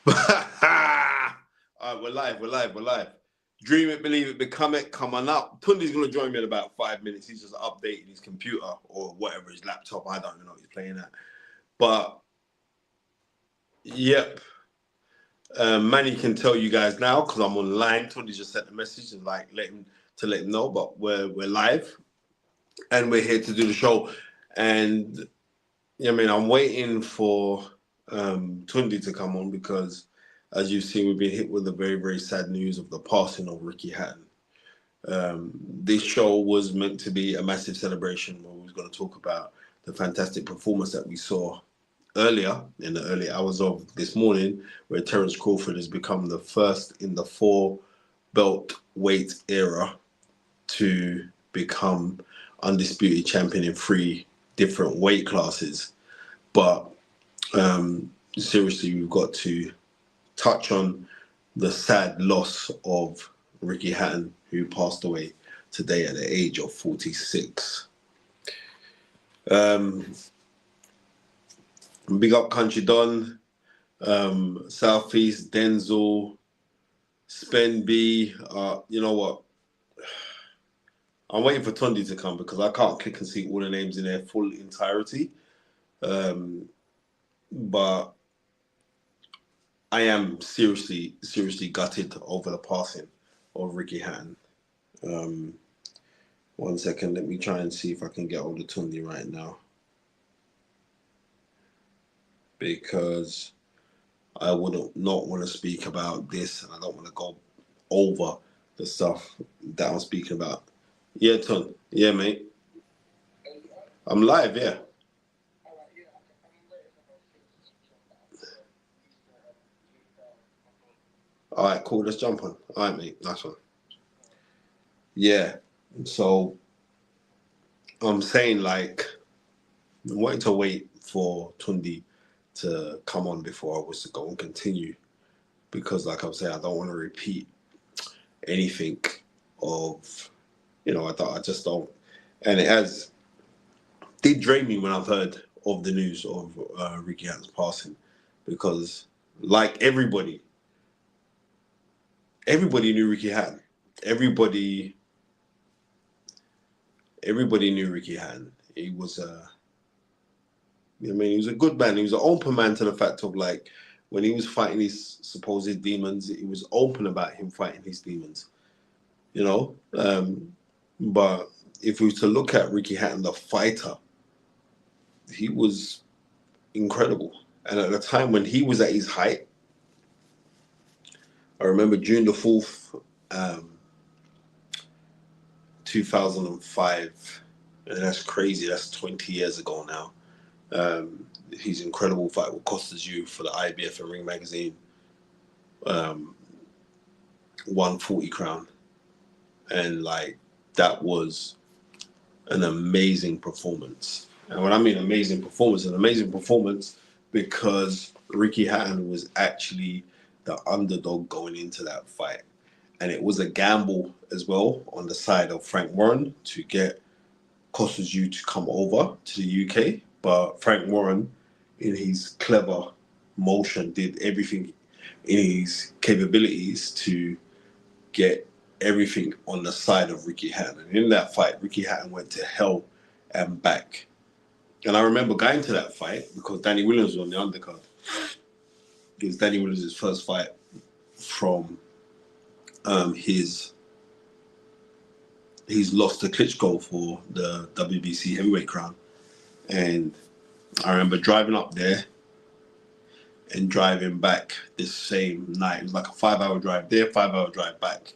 All right, we're live. Dream it, believe it, become it, come on up. Tunde's going to join me in about 5 minutes. He's just updating his computer or whatever, his laptop. I don't even know what he's playing at. But, yep. Manny can tell you guys now because I'm online. Tunde just sent a message and let him know. But we're live and we're here to do the show. And, I'm waiting for Tunde to come on because, as you've seen, we've been hit with the very, very sad news of the passing of Ricky Hatton. This show was meant to be a massive celebration where we was going to talk about the fantastic performance that we saw earlier in the early hours of this morning, where Terrance Crawford has become the first in the 4-belt weight era to become undisputed champion in 3 different weight classes. But seriously, we've got to touch on the sad loss of Ricky Hatton, who passed away today at the age of 46. Big up Country Don, Southeast, Denzel, Spen B. You know what? I'm waiting for Tunde to come because I can't click and see all the names in their full entirety. But I am seriously gutted over the passing of Ricky Hatton. 1 second, let me try and see if I can get hold of Tunde right now. Because I would not want to speak about this and I don't want to go over the stuff that I'm speaking about. Yeah, Tunde. Yeah, mate. I'm live, yeah. All right, cool. Let's jump on. All right, mate. Nice one. Yeah. So I'm saying I'm waiting to wait for Tunde to come on before I was to go and continue, because like I'm saying, I don't want to repeat anything of, I just don't. And it did drain me when I've heard of the news of Ricky Hatton's passing, because like everybody knew Ricky Hatton. Everybody knew Ricky Hatton. He was he was a good man. He was an open man to the fact of when he was fighting his supposed demons, he was open about him fighting his demons. But if we were to look at Ricky Hatton, the fighter, he was incredible. And at the time when he was at his height, I remember June the 4th, 2005, and that's crazy. That's 20 years ago now. His incredible fight with Costas U for the IBF and Ring Magazine, 140 crown, and that was an amazing performance. And when I mean amazing performance because Ricky Hatton was actually the underdog going into that fight. And it was a gamble as well on the side of Frank Warren to get Costas U to come over to the UK. But Frank Warren, in his clever motion, did everything in his capabilities to get everything on the side of Ricky Hatton. And in that fight, Ricky Hatton went to hell and back. And I remember going to that fight because Danny Williams was on the undercard. It was Danny Williams' first fight from his loss to Klitschko for the WBC heavyweight crown. And I remember driving up there and driving back this same night. It was like a 5-hour drive there, 5-hour drive back.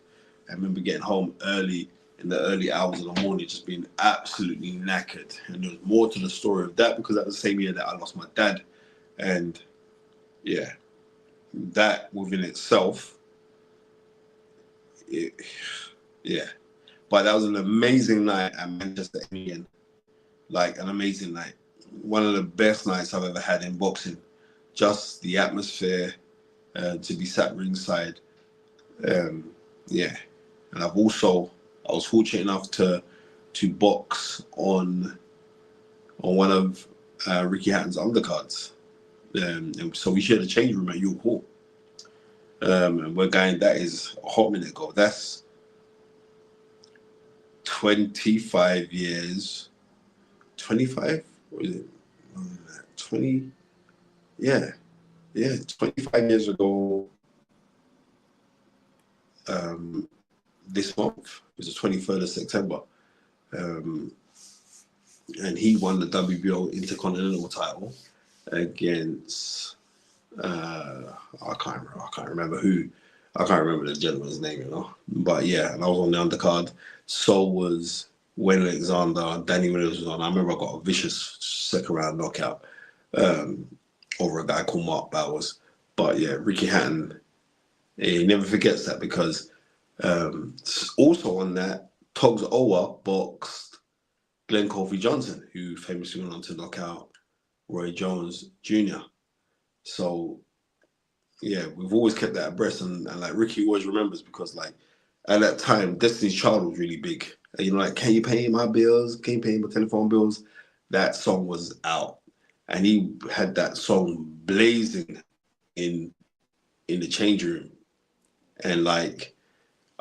I remember getting home early in the early hours of the morning, just being absolutely knackered. And there was more to the story of that because that was the same year that I lost my dad. And yeah, that within itself, But that was an amazing night at Manchester Indian. An amazing night. One of the best nights I've ever had in boxing. Just the atmosphere, to be sat ringside. And I was fortunate enough to box on one of Ricky Hatton's undercards. And so we shared a change room at York Hall. And we're going. That is a hot minute ago. That's 25 years. 25? What is it? 20? Yeah, yeah. 25 years ago. Um, this month it was the 23rd of September. Um, and he won the WBO Intercontinental title against I can't remember who. I can't remember the gentleman's name, you know. But yeah, and I was on the undercard. So was Wayne Alexander. Danny Williams was on. I remember I got a vicious second round knockout um, over a guy called Mark Bowers. But yeah, Ricky Hatton, he never forgets that because also on that, Togs Owa boxed Glenn Kofi Johnson, who famously went on to knock out Roy Jones Jr. So yeah, we've always kept that abreast, and like Ricky always remembers because like at that time, Destiny's Child was really big. And, you know, like, can you pay my bills? Can you pay my telephone bills? That song was out, and he had that song blazing in in the change room, and like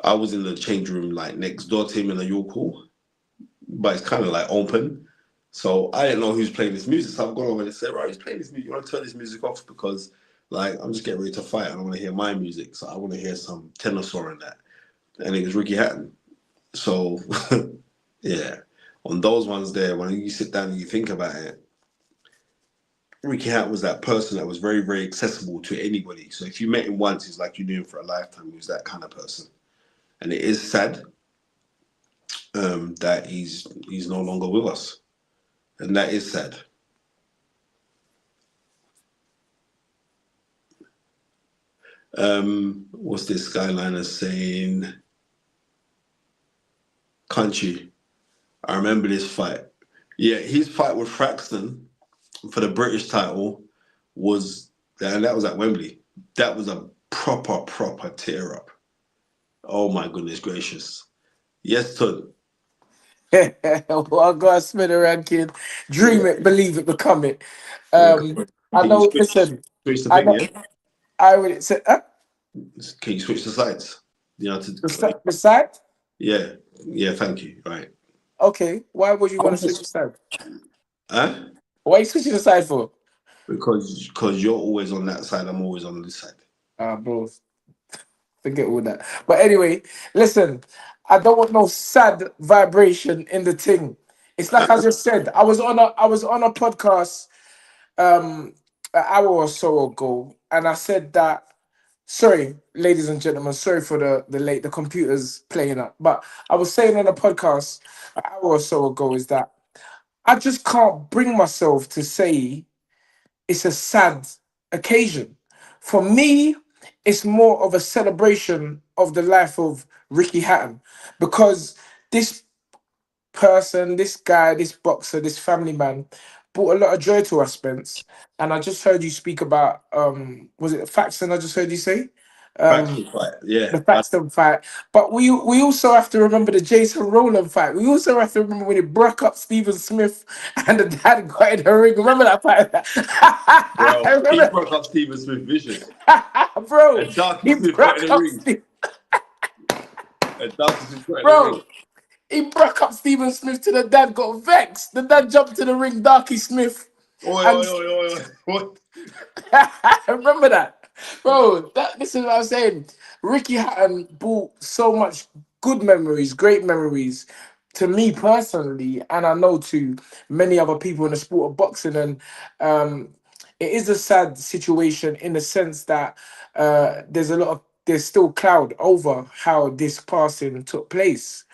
I was in the change room like next door to him in the York Hall, but it's kind of like open. So I didn't know who's playing this music. So I've gone over and said, right, who's playing this music? You want to turn this music off because like I'm just getting ready to fight and I want to hear my music. So I want to hear some tenor saw in that. And it was Ricky Hatton. So yeah. On those ones there, when you sit down and you think about it, Ricky Hatton was that person that was very, very accessible to anybody. So if you met him once, it's like you knew him for a lifetime. He was that kind of person. And it is sad that he's no longer with us. And that is sad. What's this Skyliner saying? Country. I remember this fight. Yeah, his fight with Fraxton for the British title was, and that was at Wembley. That was a proper tear up. Oh my goodness gracious. Yes, Todd. Well, I got to spin around, kid. Yeah. Dream it, believe it, become it. Yeah, Um, I can you know. Listen, switch the I thing, know. yeah? I would say Can you switch the sides? You know, the side. yeah, yeah, thank you. Right. Okay, why would you I want to was switch the just, side? huh? Why are you switching the side for? Because you're always on that side, I'm always on this side. Bro, forget all that. But anyway, listen, I don't want no sad vibration in the thing. It's like I just said. I was on a podcast an hour or so ago, and I said that. Sorry, ladies and gentlemen, sorry for the late. The computer's playing up, but I was saying on a podcast an hour or so ago is that I just can't bring myself to say it's a sad occasion. For me, it's more of a celebration of the life of Ricky Hatton because this person, this guy, this boxer, this family man brought a lot of joy to us, Spence. And I just heard you speak about was it Faxon I just heard you say? Factual Um fight, yeah. the Faxon fight. But we also have to remember the Jason Rowland fight. We also have to remember when he broke up Stephen Smith and the dad got in the ring. Remember that fight? I Bro, he remember broke up Stephen Smith vicious. bro, And Darky he Smith got in broke the up ring. And Darky Smith got in the ring. bro. He broke up Stephen Smith to the dad got vexed. The dad jumped to the ring, Darky Smith. Oi, And oi, oi, oi, oi. What? I remember that. Bro, this is what I'm saying. Ricky Hatton brought so much good memories, great memories to me personally, and I know to many other people in the sport of boxing. And it is a sad situation in the sense that there's still cloud over how this passing took place.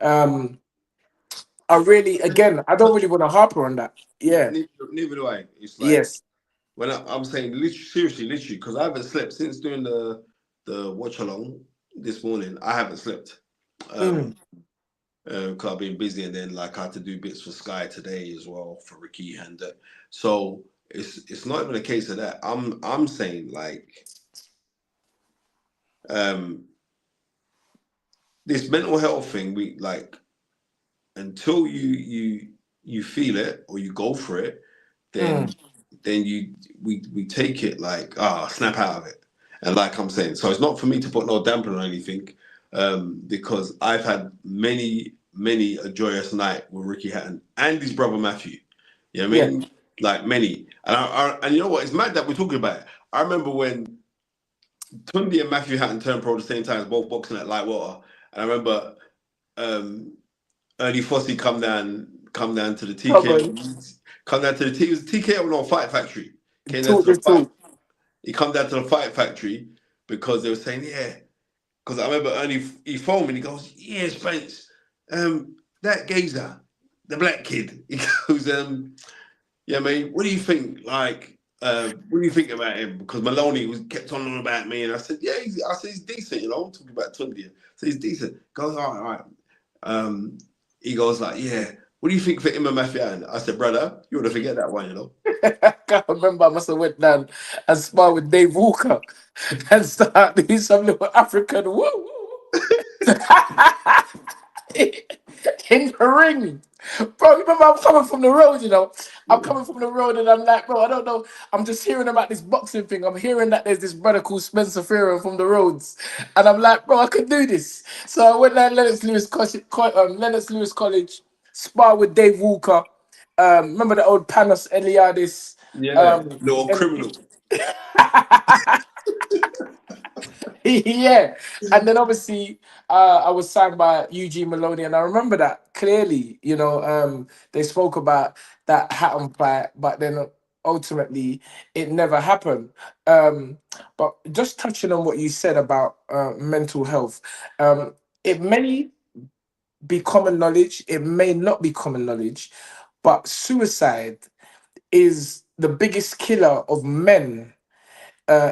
Um, I don't really want to harper on that. Yeah. Neither do I. It's like Yes. when I'm saying literally, seriously, literally, because I haven't slept since doing the watch along this morning. I haven't slept. Mm. Because I've been busy, and then like I had to do bits for Sky today as well for Ricky, and so it's not even a case of that. I'm saying like um this mental health thing. We like until you feel it or you go for it, then Mm. then we take it like snap out of it. And like I'm saying, so it's not for me to put no damper on anything, because I've had many a joyous night with Ricky Hatton and his brother Matthew. You know what I Yeah, mean? Like many. And you know what? It's mad that we're talking about it. I remember when Tunde and Matthew Hatton turned pro at the same time, both boxing at light water. And I remember um, Ernie Fossey come down to the come on, TKO, come down to the T. It was TKO no Fight Factory. Came down talk to the this fight. talk. He come down to the Fight Factory because they were saying, yeah. Because I remember Ernie, he phoned me and he goes, yeah, Spence, that geezer, the black kid. He goes, yeah, mate, what do you think? Like, what do you think about him? Because Maloney was kept on about me, and I said, yeah, I said he's decent. You know, I'm talking about Tunde. So he's decent. Goes, all right. Um, he goes like, yeah. What do you think for him and Matthew Allen? I said, brother, you want to forget that one, you know. I can't remember. I must have went down and sparred with Dave Walker and started doing some little African woo woo. In the ring. Bro, remember I'm coming from the road, you know. I'm coming from the road and I'm like, bro, I don't know. I'm just hearing about this boxing thing. I'm hearing that there's this brother called Spencer Fearon from the roads. And I'm like, bro, I could do this. So I went down Lennox Lewis College, sparred with Dave Walker. Remember the old Panos Eliadis? Yeah, Um, little criminal. yeah, and then obviously I was signed by Eugene Maloney, and I remember that clearly. You know, they spoke about that Hatton fight, but then ultimately it never happened. But just touching on what you said about mental health, it may be common knowledge, it may not be common knowledge, but suicide is the biggest killer of men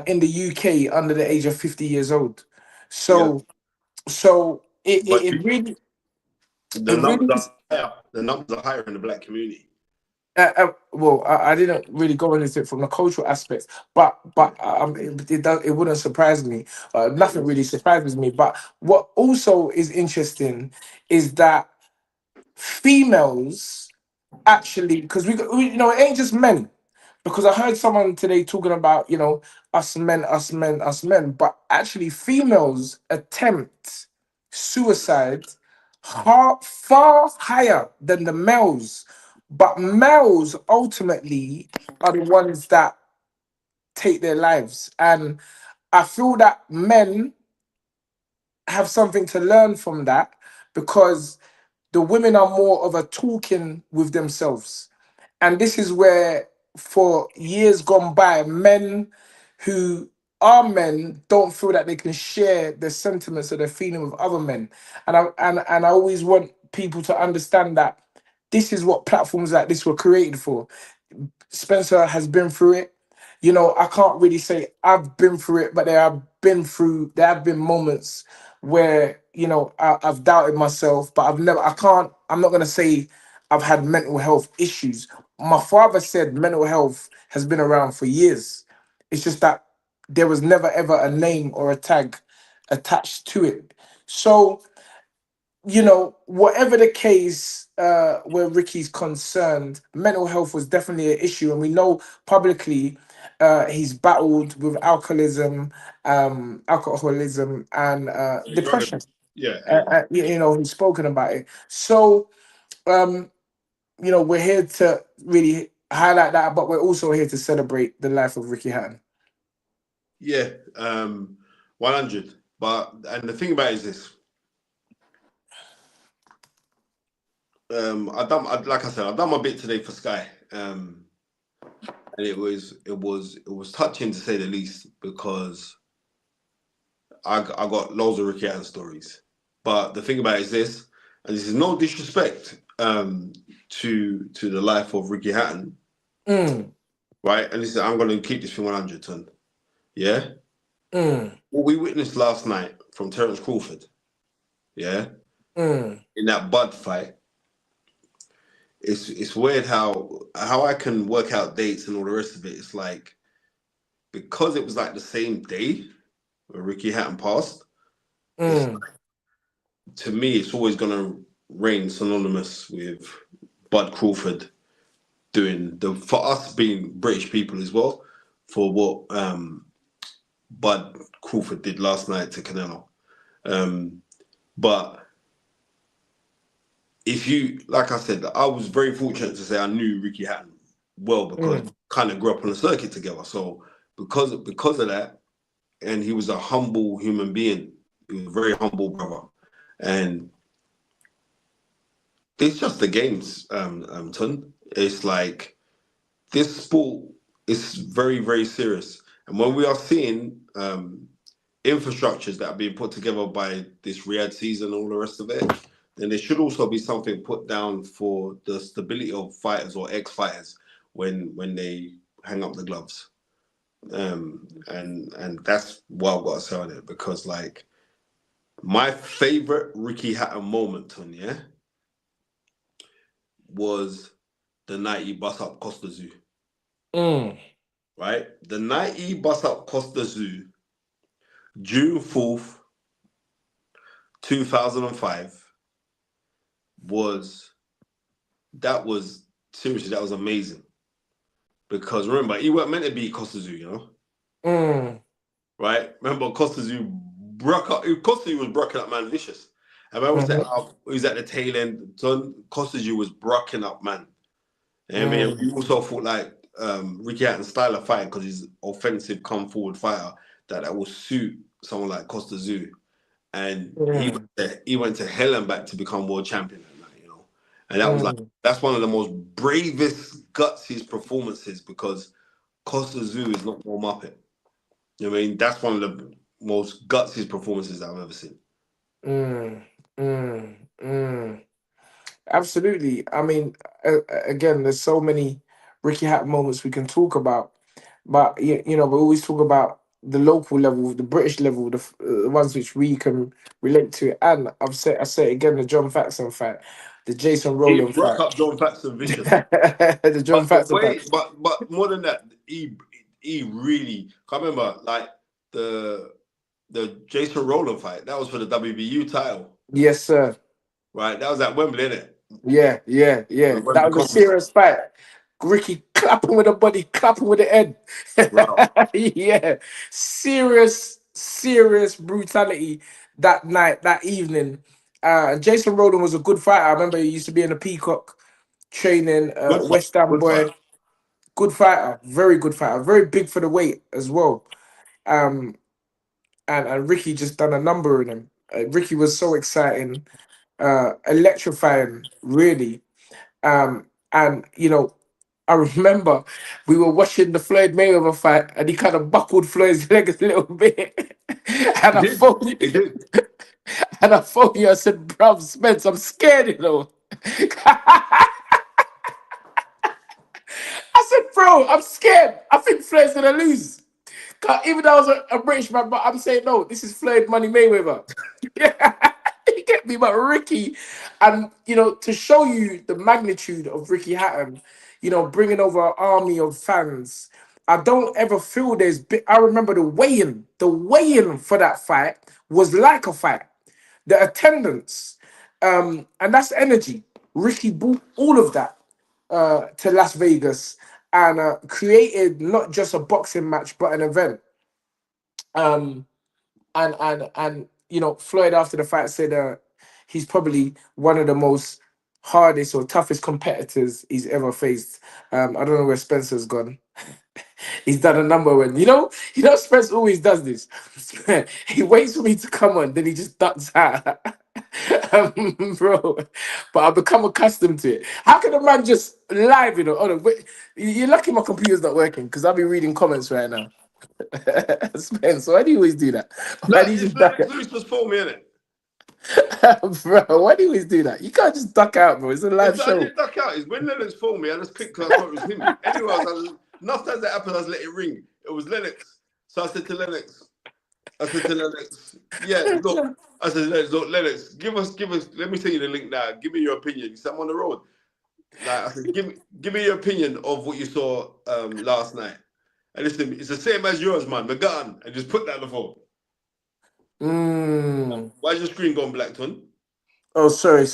in the UK under the age of 50 years old. Yeah, So so but the it numbers really are is. higher. The numbers are higher in the black community. Well, I didn't really go into it from the cultural aspects, but it wouldn't surprise me. Nothing really surprises me. But what also is interesting is that females actually, because you know, it ain't just men. Because I heard someone today talking about, you know, us men, us men, us men, but actually females attempt suicide far higher than the males. But males ultimately are the ones that take their lives. And I feel that men have something to learn from that because the women are more of a talking with themselves. And this is where, for years gone by, men who are men don't feel that they can share their sentiments or their feeling with other men. And I always want people to understand that this is what platforms like this were created for. Spencer has been through it. You know, I can't really say I've been through it, but there have been moments where, you know, I've doubted myself, but I'm not gonna say I've had mental health issues. My father said mental health has been around for years. It's just that there was never ever a name or a tag attached to it. So, you know, whatever the case where Ricky's concerned, mental health was definitely an issue, and we know publicly he's battled with alcoholism, and depression. Yeah, and You know, he's spoken about it. So, um, you know, we're here to really highlight that, but we're also here to celebrate the life of Ricky Hatton. yeah, 100. But and the thing about it is this. Like I said, I've done my bit today for Sky, and it was touching to say the least because I got loads of Ricky Hatton stories. But the thing about it is this, and this is no disrespect to the life of Ricky Hatton, Mm, right? And this is, I'm going to keep this thing 100 ton. Yeah, mm, what we witnessed last night from Terrance Crawford, yeah, mm. in that Bud fight. It's weird how I can work out dates and all the rest of it. It's like because it was like the same day where Ricky Hatton passed. It's Mm. to me, it's always gonna reign synonymous with Bud Crawford doing the for us being British people as well for what Bud Crawford did last night to Canelo. But if you, like I said, I was very fortunate to say I knew Ricky Hatton well because Mm, kind of grew up on the circuit together. So because of that, and he was a humble human being. He was a very humble brother, and it's just the games, Ton. It's like this sport is very, very serious. And when we are seeing infrastructures that are being put together by this Riyadh season and all the rest of it, then there should also be something put down for the stability of fighters or ex-fighters when they hang up the gloves. And that's what I've got to say on it because like my favorite Ricky Hatton moment, Ton, yeah, was the night he bust up Costa Zoo. mm, Right? The night he bust up Costa Zoo, June 4th, 2005, was was seriously, that was amazing. Because remember, he weren't meant to beat Costa Zoo, mm, right? Remember, Costa Zoo broke up, Costa Zoo was broken up, man, vicious. And when I was mhm, he was at the tail end, so Costa Zoo was broken up, man. And I mean, we mm, also thought like Ricky Hatton's style of fighting, because he's offensive, come forward fighter, that will suit someone like Costa Zoo. And mm, he went to hell and back to become world champion that night. And that was like mm, that's one of the most bravest, gutsiest performances because Costa Zoo is not no muppet. You know what I mean? That's one of the most gutsiest performances I've ever seen. mm, mm, mm. Absolutely. I mean, again, there's so many Ricky Hatton moments we can talk about, but we always talk about the local level, the British level, the ones which we can relate to. And I say it again, the John Faxon fight, the Jason He Rowland broke fight, up John Fatson vicious. the John But the Faxon fight. way, but more than that, he really. I remember like the the Jason Rowland fight. That was for the WBU title, Yes, sir. right? That was at Wembley, innit? Yeah, yeah, The yeah. Wembley That was a Conference. serious fight. Ricky clapping with the body, clapping with the head. Wow. Yeah, serious brutality that night, that evening. Jason Rowland was a good fighter. I remember he used to be in the Peacock training, Good fight. West Ham Good fight. boy. Good fighter, very good fighter, very big for the weight as well. Um, and Ricky just done a number in him. Ricky was so exciting, electrifying, really. And I remember we were watching the Floyd Mayweather fight, and he kind of buckled Floyd's leg a little bit. and He I did. phoned you, He did. and I phoned you. I said, "Bruv, Spence, I'm scared, you know." I said, "Bro, I'm scared. I think Floyd's gonna lose." 'Cause even though I was a British man, but I'm saying no. This is Floyd Money Mayweather. You get me, but Ricky, and to show you the magnitude of Ricky Hatton, bringing over an army of fans. I don't ever feel I remember the weigh-in for that fight was like a fight. The attendance, and that's energy. Ricky brought all of that to Las Vegas and created not just a boxing match but an event. Um, and Floyd after the fight said he's probably one of the most hardest or toughest competitors he's ever faced. I don't know where Spencer's gone. He's done a number when Spence always does this. He waits for me to come on, then he just ducks out. Bro, but I've become accustomed to it. How can a man just live, Oh, no, wait, you're lucky my computer's not working because I'll be reading comments right now. Spence, why do you always do that? No, Why do you it's just duck Lennox out? Lewis just for me, innit? Bro, why do you always do that? You can't just duck out, bro. It's a live It's I show. didn't duck out. It's when Lennox phoned me. I just clicked because I thought it was him. Anyway, enough times that happened, I just let it ring. It was Lennox. So I said to Lennox, yeah, look. I said, look, Lennox, give us. Let me send you the link now. Give me your opinion. You said I'm on the road. Like I said, give me your opinion of what you saw last night. And listen, it's the same as yours, man. McGutton, and just put that on the phone. Mm. Why's your screen gone black, Ton? Oh, sorry.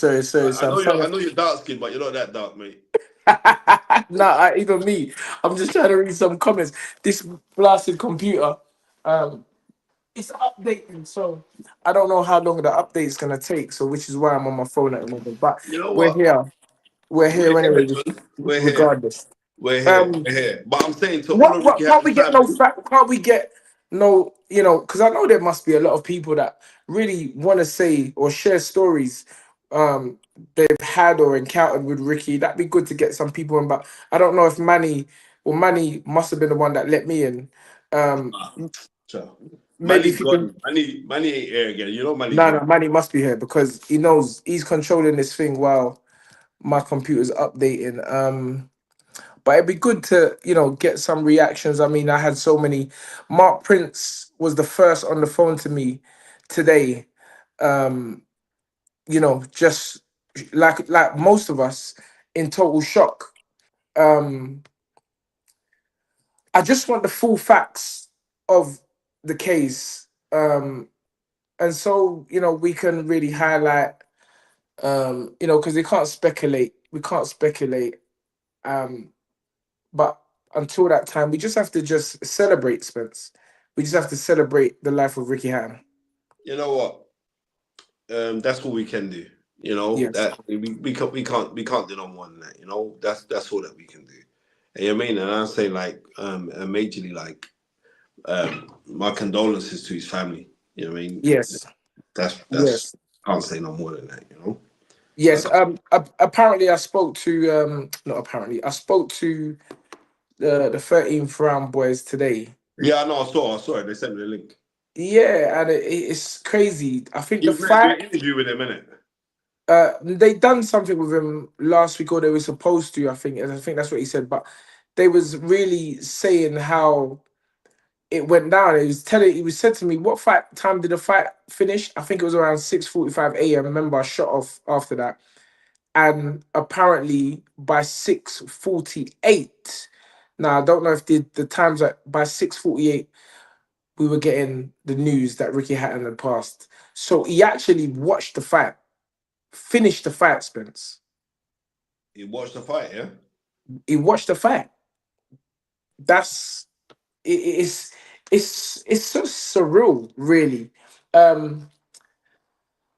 I So I'm know trying you're I to. know you're dark skinned, but you're not that dark, mate. Nah, even me. I'm just trying to read some comments. This blasted computer. Um, it's updating, so I don't know how long the update's gonna take. So, which is why I'm on my phone at the moment. But You know we're what? here. We're We're here here, anyway, man. We're here. regardless. We're here. Um, We're here. But I'm saying to all of Ricky can't we Hatton's get no family, fact? Can't we get no? You know, because I know there must be a lot of people that really want to say or share stories um they've had or encountered with Ricky. That'd be good to get some people in. But I don't know if Manny must have been the one that let me in. Um, ah, so maybe Manny if you can. gone. Manny ain't here again. You know Manny's No, gone. no, Manny must be here because he knows he's controlling this thing while my computer's updating. But it'd be good to, get some reactions. I mean, I had so many. Mark Prince was the first on the phone to me today. Um, just like most of us in total shock. Um, I just want the full facts of the case. And so, we can really highlight, because they can't speculate. We can't speculate. Um, But until that time, we just have to just celebrate Spence. We just have to celebrate the life of Ricky Hatton. You know what? That's what we can do. You know Yes. that we can't do no more than that. You know that's all that we can do. And you know what I mean? And I say like majorly like my condolences to his family. You know what I mean? Yes. That's Yes. can't say no more than that. You know. Yes. Apparently, I spoke to not apparently. I spoke to the 13th round boys today. Yeah, I know. I saw it. They sent me the link. Yeah, and it's crazy. I think the You meant to do fight. an interview with him, innit? They done something with him last week, or they were supposed to. I think, and I think that's what he said. But they was really saying how it went down. He was said to me, what fight time did the fight finish? I think it was around 6:45 a.m. Remember, I shot off after that. And apparently by 6:48. Now I don't know if the times that by 6:48 we were getting the news that Ricky Hatton had passed. So he actually watched the fight, finished the fight, Spence. You watched the fight, yeah? He watched the fight. That's it's so surreal, really. Um,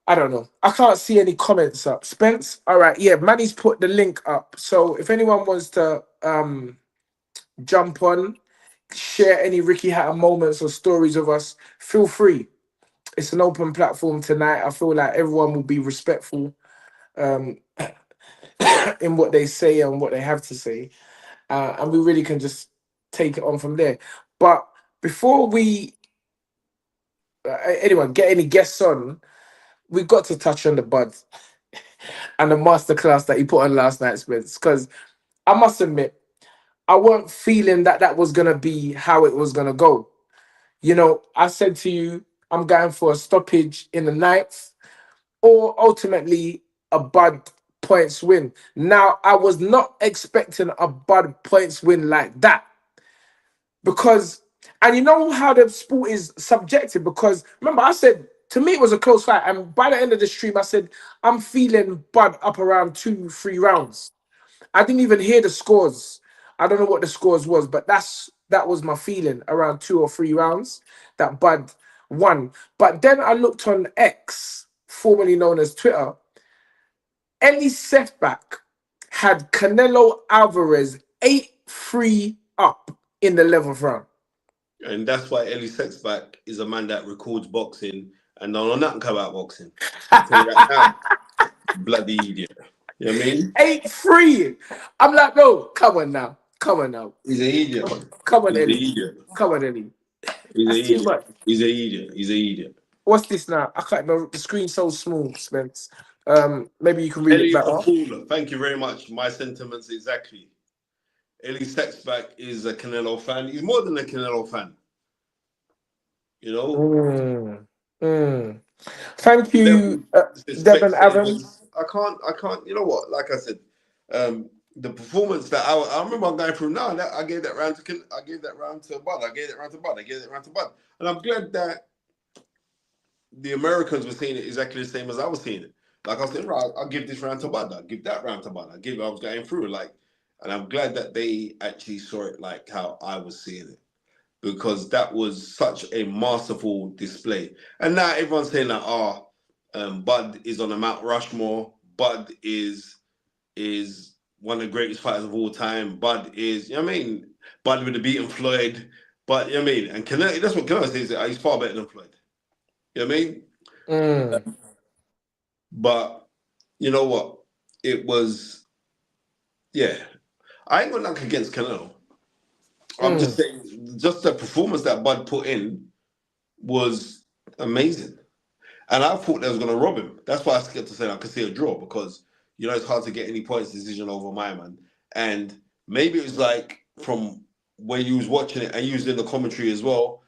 I don't know. I can't see any comments up. Spence, all right, yeah, Manny's put the link up. So if anyone wants to jump on, share any Ricky Hatton moments or stories of us, feel free. It's an open platform tonight. I feel like everyone will be respectful um, in what they say and what they have to say, and we really can just take it on from there. But before we, anyone get any guests on, we've got to touch on the bud and the masterclass that he put on last night, Spence. Because I must admit, I weren't feeling that that was gonna be how it was gonna go. I said to you, I'm going for a stoppage in the ninth, or ultimately a Bud points win. Now, I was not expecting a Bud points win like that because, and you know how the sport is subjective. Because remember, I said to me it was a close fight, and by the end of the stream, I said I'm feeling Bud up around 2, 3 rounds. I didn't even hear the scores. I don't know what the scores was, but that was my feeling around 2 or 3 rounds that Bud won. But then I looked on X, formerly known as Twitter. Any setback had Canelo Alvarez 8-3 up in the 11th round. And that's why Ellie Sexback is a man that records boxing and don't know nothing about boxing. I'll tell you that now. Bloody idiot. You know what I mean? 8-3. I'm like, no, come on now. Come on now. He's an idiot. Come on, He's an Ellie. idiot. Come on, Ellie. He's an That's too idiot. much. He's an idiot. He's an idiot. What's this now? I can't know. The screen's so small, Spence. Maybe you can read it Ellie a better. fool. Thank you very much. My sentiments exactly. Ellie Sexback is a Canelo fan. He's more than a Canelo fan. You know, Mm, mm. Thank level, you, Devon Avon. Specsavers. I can't. You know what? Like I said, the performance that I remember I'm going through now. I gave that round to I gave that round to Bud. I gave that round to Bud. I gave that round to Bud. And I'm glad that the Americans were seeing it exactly the same as I was seeing it. Like I was saying, right, I'll give this round to Bud. I'll give that round to Bud. I was going through like, and I'm glad that they actually saw it like how I was seeing it. because that was such a masterful display. And now everyone's saying that, Bud is on the Mount Rushmore. Bud is one of the greatest fighters of all time. Bud is, you know what I mean? Bud would have beaten Floyd. But, you know what I mean? And Canelo, that's what Canelo says, he's far better than Floyd. You know what I mean? Mm, But, you know what? It was, yeah. I ain't got nothing against Canelo. I'm just mm. saying, just the performance that Bud put in was amazing. And I thought they was going to rob him. That's why I skipped to say I could see a draw because, it's hard to get any points decision over my man. And maybe it was like from when you was watching it and you was in the commentary as well,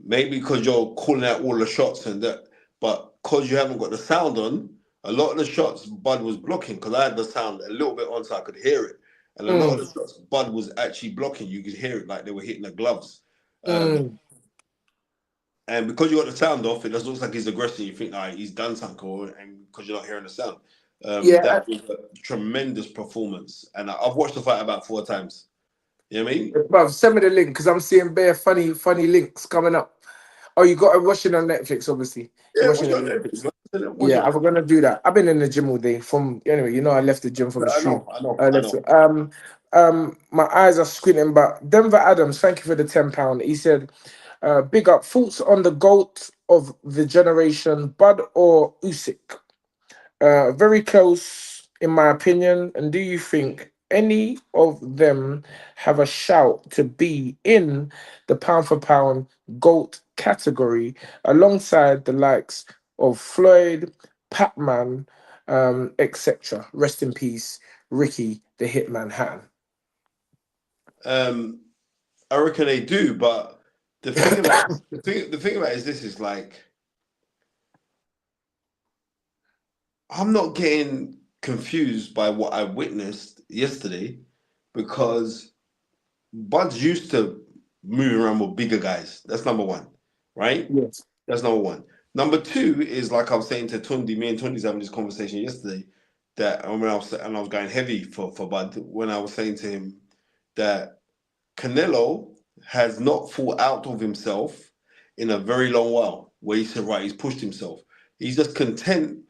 maybe because you're calling out all the shots and that, but because you haven't got the sound on, a lot of the shots Bud was blocking because I had the sound a little bit on so I could hear it. And a lot of Mm, the shots Bud was actually blocking, you could hear it like they were hitting the gloves. mm. And because you got the sound off, it just looks like he's aggressive. You think, he's done something, and because you're not hearing the sound. Yeah, That was a tremendous performance. And I've watched the fight about 4 times. You know what I mean? bruv, send me the link because I'm seeing bare funny links coming up. Oh, you got to watch it on Netflix, obviously. You're Yeah, watching watch it it on on Netflix. Netflix. Watch it Yeah, on I'm gonna do that. I've been in the gym all day. From anyway, I left the gym for the Netflix. I stream. know, I know, I I left. know. My eyes are squinting. But Denver Adams, thank you for the £10. He said, "Big up. Thoughts on the GOAT of the generation, Bud or Usyk? Very close, in my opinion. And do you think any of them have a shout to be in the pound for pound GOAT category alongside the likes of Floyd, Patman, etc.? Rest in peace, Ricky the Hitman Hatton." Um, I reckon they do, but the thing about it is this is like I'm not getting confused by what I witnessed yesterday because Bud's used to moving around with bigger guys. That's number one, right? Yes. That's number one. Number two is like I was saying to Tunde, me and Tunde was having this conversation yesterday that I was going heavy for Bud when I was saying to him that Canelo has not fought out of himself in a very long while. Where he said, right, he's pushed himself. He's just content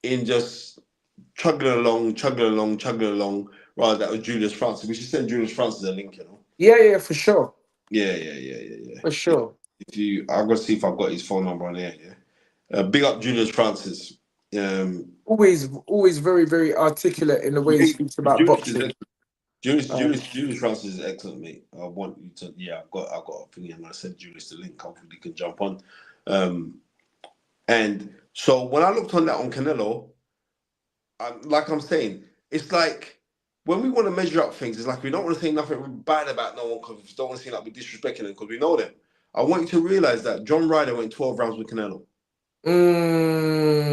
in just chugging along, chugging along. Rather, that was Julius Francis. We should send Julius Francis a link, you know. Yeah, yeah, for sure. Yeah. For sure. If you, I'm gonna see if I've got his phone number on there. Yeah. Big up Julius Francis. Always very, very articulate in the way he He, speaks about Julius is boxing. excellent. Julius, Um, Julius, Julius Francis is excellent, mate. I want you to. Yeah, I've got a thing, and I sent Julius the link. Hopefully, he can jump on. Um, and so when I looked on that on Canelo, like I'm saying, it's like when we want to measure up things, it's like we don't want to say nothing bad about no one because we don't want to seem like we're disrespecting them because we know them. I want you to realize that John Ryder went 12 rounds with Canelo.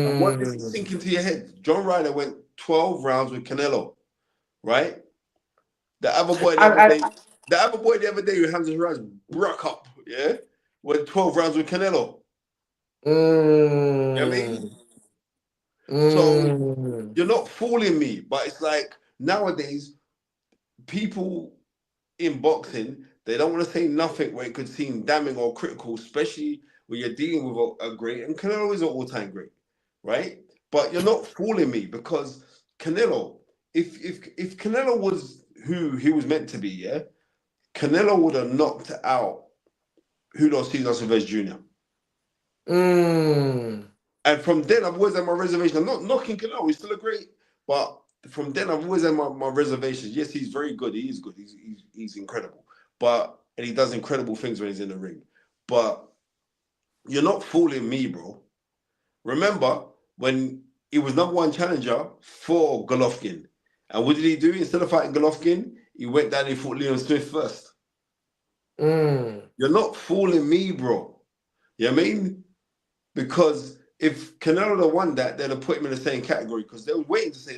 I want this to mm, sink into your head. John Ryder went 12 rounds with Canelo, right? The other boy the other and, day, who hands his rounds, Brock up, yeah, went 12 rounds with Canelo. You know what I mean? mm, So mm. you're not fooling me, but it's like nowadays people in boxing, they don't want to say nothing where it could seem damning or critical, especially when you're dealing with a great, and Canelo is an all-time great, right? But you're not fooling me because Canelo, if Canelo was who he was meant to be, yeah, Canelo would have knocked out Julio Cesar Chavez Jr. Mm. And from then, I've always had my reservation. I'm not knocking Canelo; he's still a great. But from then, I've always had my reservations. Yes, he's very good. He is good. He's incredible. But and he does incredible things when he's in the ring. But you're not fooling me, bro. Remember when he was number one challenger for Golovkin, and what did he do? Instead of fighting Golovkin, he went down and fought Leon Smith first. Mm. You're not fooling me, bro. You know what I mean? Because if Canelo won that, they'd have put him in the same category because they were waiting to say,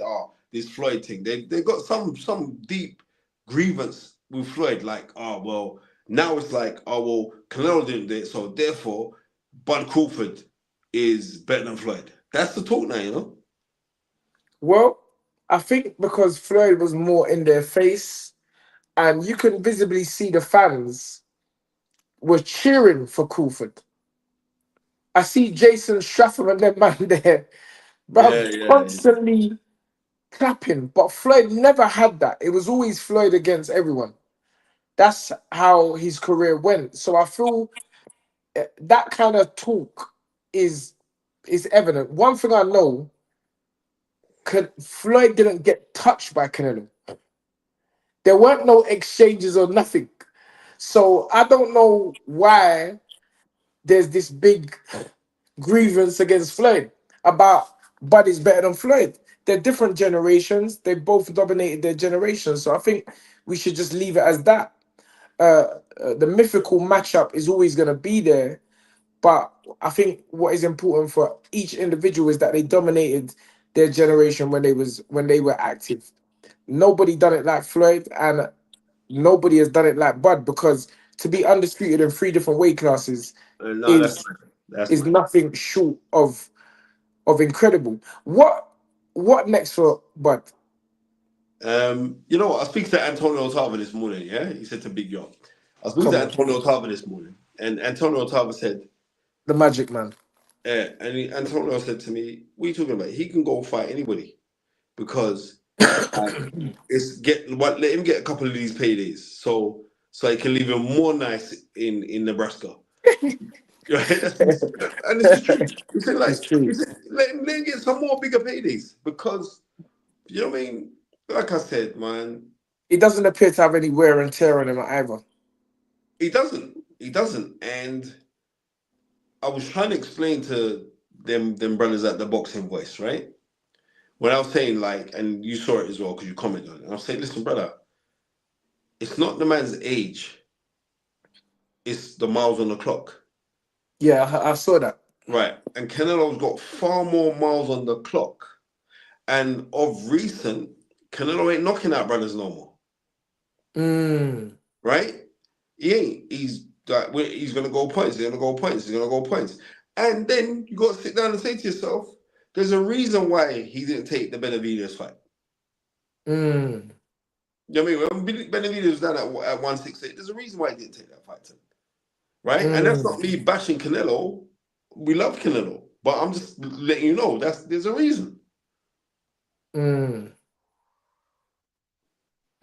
this Floyd thing. They got some deep grievance with Floyd, like, well, now it's like, well, Canelo didn't do it, so therefore Bud Crawford is better than Floyd. That's the talk now, you know? Well, I think because Floyd was more in their face, and you can visibly see the fans were cheering for Crawford. I see Jason Stratham and them man there, Yeah, bro, yeah. constantly clapping. But Floyd never had that. It was always Floyd against everyone. That's how his career went. So I feel that kind of talk is is evident. One thing I know, Floyd didn't get touched by Canelo. There weren't no exchanges or nothing. So I don't know why there's this big grievance against Floyd about Buddy's better than Floyd. They're different generations. They both dominated their generation. So I think we should just leave it as that. The mythical matchup is always going to be there. But I think what is important for each individual is that they dominated their generation when they were active. Nobody done it like Floyd, and nobody has done it like Bud, because to be undisputed in three different weight classes No, that's is mad. That's is mad. nothing short of incredible. What next for Bud? You know what? I speak to Antonio Otava this morning. Yeah, he said to Big Yo. I was speaking Come to on, Antonio Otava this morning, and Antonio Otava said, the Magic Man. Antonio said to me, "What are you talking about? He can go fight anybody because like it's let him get a couple of these paydays, so he can leave him more nice in Nebraska." Right? That's what he said. And this is true. He said It's like he true. said let him get some more bigger paydays because you know what I mean. Like I said, man, He doesn't appear to have any wear and tear on him either. he doesn't. He doesn't. And I was trying to explain to them brothers at the boxing voice, right? When I was saying like, and you saw it as well because you commented on it. I was saying, listen, brother, it's not the man's age, it's the miles on the clock. Yeah, I saw that. Right. And Canelo's got far more miles on the clock. And of recent, Canelo ain't knocking out brothers no more. Mm, Right? He ain't. He's gonna go points, he's gonna go points, he's gonna go points. And then you gotta sit down and say to yourself, there's a reason why he didn't take the Benavidez fight. mm, You know what I mean? When Benavidez was down at 168, there's a reason why he didn't take that fight. Right? And that's not mm, me bashing Canelo. We love Canelo. But I'm just letting you know there's a reason. mm,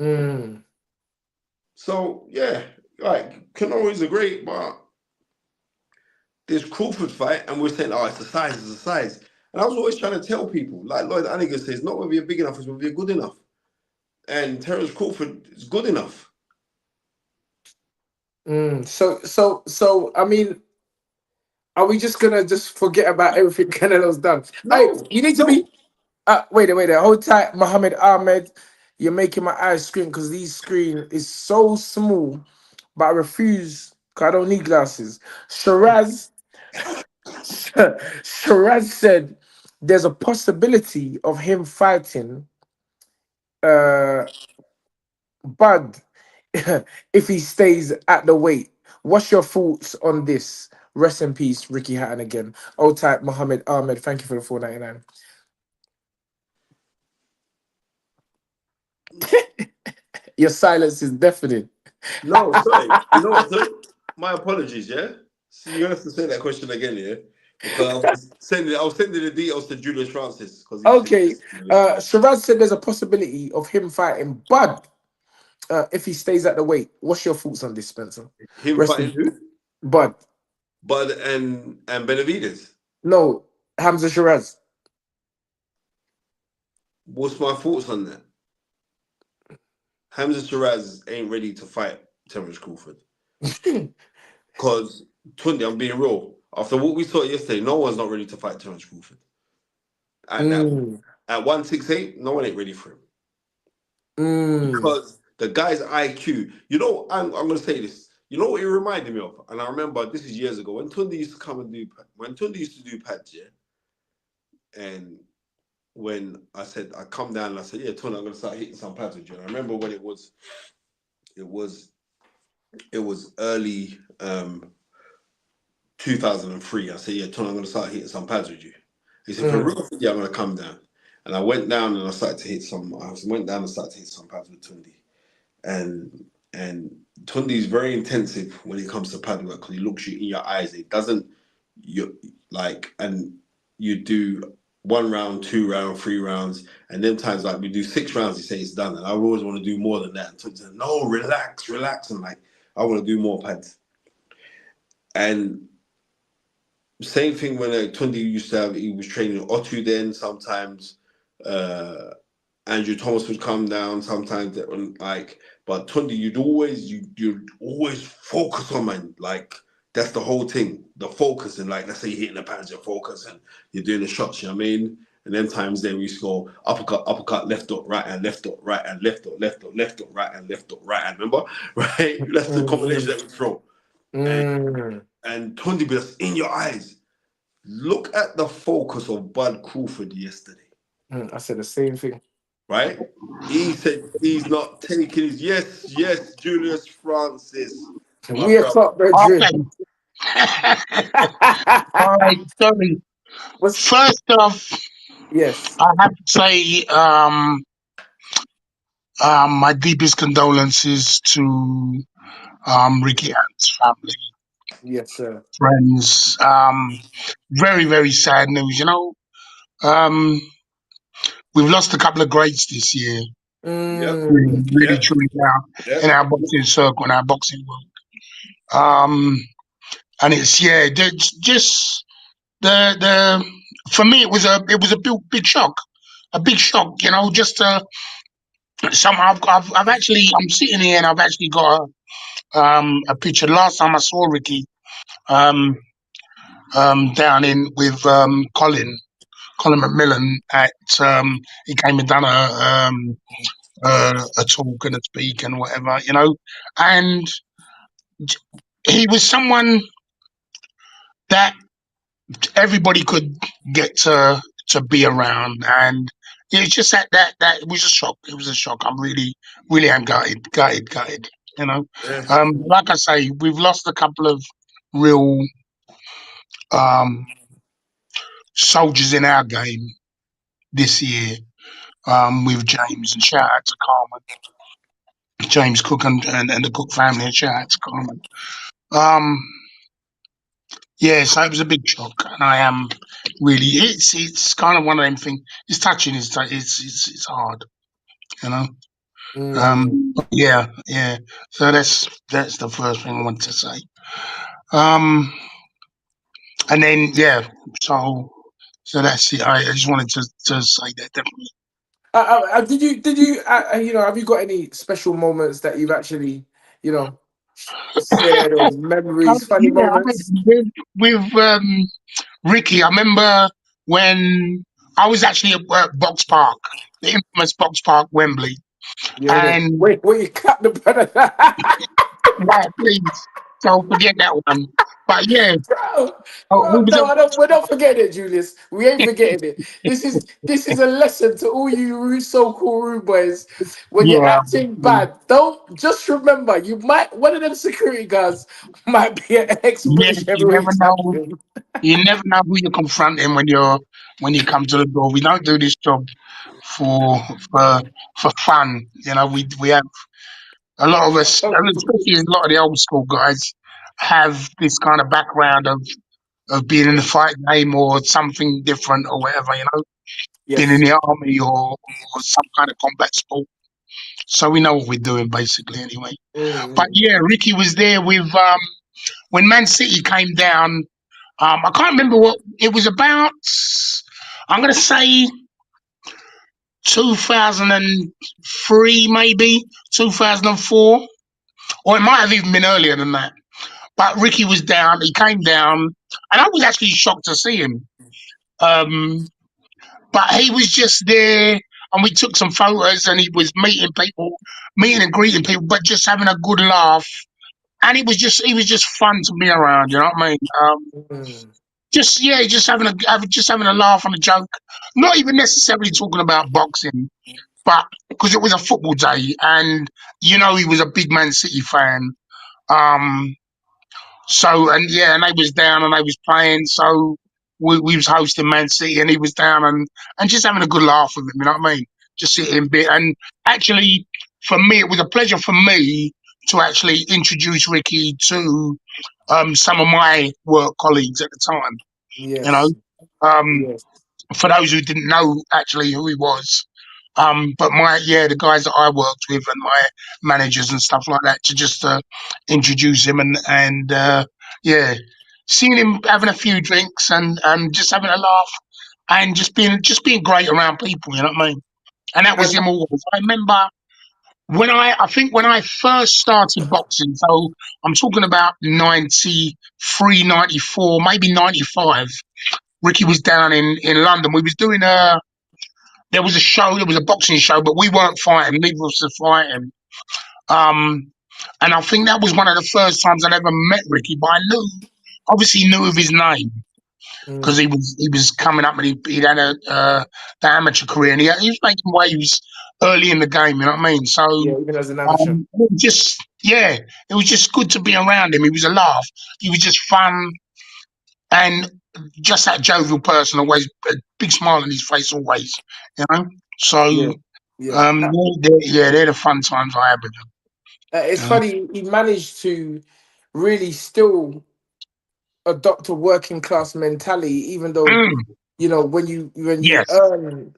mm. So yeah, like Canelo is a great, but this Crawford fight, and we're saying, oh, it's the size, it's the size. And I was always trying to tell people, like Lloyd Aniger says, not whether you're big enough, it's whether you're good enough. And Terrance Crawford is good enough. So I mean, are we just gonna just forget about everything Canelo's done? Hey, No, you need to no. be wait there. Hold tight, Muhammad Ahmed. You're making my eyes screen because these screen is so small, but I refuse because I don't need glasses. Shiraz Shiraz said there's a possibility of him fighting uh Bud if he stays at the weight. What's your thoughts on this? Rest in peace, Ricky Hatton again. Old type Muhammad Ahmed. Thank you for the 499. Your silence is deafening. No, sorry. You know what? Sorry? My apologies, yeah? So you're gonna have to say that question again, yeah? Because I was sending the details to Julius Francis because he said Okay. yes. Yeah. Shiraz said there's a possibility of him fighting Bud if he stays at the weight. What's your thoughts on this, Spencer? Him Rest fighting in who? Bud. Bud and Benavidez. No, Hamza Shiraz. What's my thoughts on that? Hamza Shiraz ain't ready to fight Terrence Crawford. Because Tunde, I'm being real. After what we saw yesterday, no one's not ready to fight Terrence Crawford. At that Mm, at 168, no one ain't ready for him. mm, Because the guy's IQ, you know, I'm gonna say this. You know what it reminded me of? And I remember this is years ago when Tunde used to come and do when Tunde used to do pads, yeah. And when I said I come down and I said, yeah, Tunde, I'm gonna start hitting some pads with you. And I remember when it was it was early 2003. I said, yeah, Tony, I'm going to start hitting some pads with you. He said, for mm, real? Yeah, I'm going to come down. I went down and I started to hit some, I went down and started to hit some pads with Tunde. And And Tunde is very intensive when it comes to pad work because he looks you in your eyes. It doesn't you like, and you do 1 round, 2 round, 3 rounds, and then times like we do 6 rounds. He says it's done, and I always want to do more than that. And Tunde said, "No, relax, relax," and like I want to do more pads. And same thing when Tunde used to have, he was training Otu then sometimes. Uh, Andrew Thomas would come down sometimes. Like, but Tunde, you'd always focus on, man. Like that's the whole thing, the focus. And like, let's say you're hitting the pads, you're focusing, you're doing the shots. You know what I mean? And then times then we used to go uppercut, uppercut, left hook, right hand, left hook, right hand, left hook, left hook, left hook, right hand, left hook, right hand. Remember, right? That's the combination Mm, that we throw. And mm, and Tunde, be just in your eyes. Look at the focus of Bud Crawford yesterday, I said the same thing. right? He said he's not taking his yes, yes, Julius Francis, my We brother. o'clock, Okay. Madrid. All right. Sorry. What's First off, yes, I have to say my deepest condolences to Ricky Ant's family, yes, sir. friends. Very, very sad news. Um, we've lost a couple of greats this year. Yep, Really, Mm, really yep, truly now in yep. our boxing circle, in our boxing world. Um, and it's just the for me it was a big shock, a big shock. Just some I've actually I'm sitting here and I've actually got a picture. Last time I saw Ricky um down in with Colin McMillan at he came and done a talk and a speak and whatever, and he was someone that everybody could get to be around, and it's just that it was a shock. It was a shock. I'm really am gutted. You know, Yeah. like I say, we've lost a couple of real um soldiers in our game this year. With James, and shout out to Carmen, James Cook, and the Cook family, and shout out to Carmen. Um, yeah, so it was a big shock, and I am really. It's kind of one of them things. It's touching. It's hard, you know. mm. Yeah, yeah. So that's the first thing I want to say. Um, and then yeah, so that's it. I just wanted to say that definitely. Have you got any special moments that you've actually, you know, shared or memories, funny Yeah, moments? with Ricky. I remember when I was actually at Box Park, the infamous Box Park, Wembley, You know, and wait, you clap the brother. yeah, please don't forget that one. But yeah, Bro, we bro, was no, at I don't. We're not forgetting it, Julius. We ain't forgetting it. This is a lesson to all you so-called rude boys. When you're yeah, acting bad, don't just remember you might one of them security guards might be an yeah. ex-British You never heavyweight know. champion. You never know who you're confronting when you come to the door. We don't do this job for for for fun. We have a lot of us, and especially a lot of the old school guys, have this kind of background of being in the fight game or something different or whatever. Being in Yes. the army or some kind of combat sport. So we know what we're doing basically anyway. But Mm, yeah, Ricky was there with when Man City came down. I can't remember what it was about. I'm gonna say 2003, maybe 2004, or it might have even been earlier than that. But Ricky was down. He came down, and I was actually shocked to see him. Um, but he was just there, and we took some photos, and he was meeting people, meeting and greeting people, but just having a good laugh. And he was just fun to be around. You know what I mean? mm. Just yeah, just having a laugh and a joke. Not even necessarily talking about boxing, but because it was a football day, and he was a big Man City fan. Um, so and yeah, and they was down and they was playing. So we was hosting Man City, and he was down and just having a good laugh with him. You know what I mean? Just sitting a bit. And actually, for me, it was a pleasure for me to actually introduce Ricky to some of my work colleagues at the time. You know, Yes. um, Yes. for those who didn't know actually who he was. But the guys that I worked with and my managers and stuff like that to just introduce him and yeah, seeing him having a few drinks and just having a laugh and just being great around people. You know what I mean? And that was And him always. I remember I think when I first started boxing, so I'm talking about 93, 94, maybe 95. Ricky was down in London. We was doing there was a show, there was a boxing show, but we weren't fighting. Neither of us were fighting. Um, and I think that was one of the first times I'd ever met Ricky. But I obviously knew of his name because mm, he was coming up and he'd had the amateur career and he was making waves early in the game. You know what I mean? So yeah, even as an amateur. it was just good to be around him. He was a laugh. He was just fun and just that jovial person. Always a big smile on his face, always. You know. Yeah. So Yeah. they're the fun times I had with It's them. funny, he managed to really still adopt a working class mentality, even though, Mm, when you yes. earn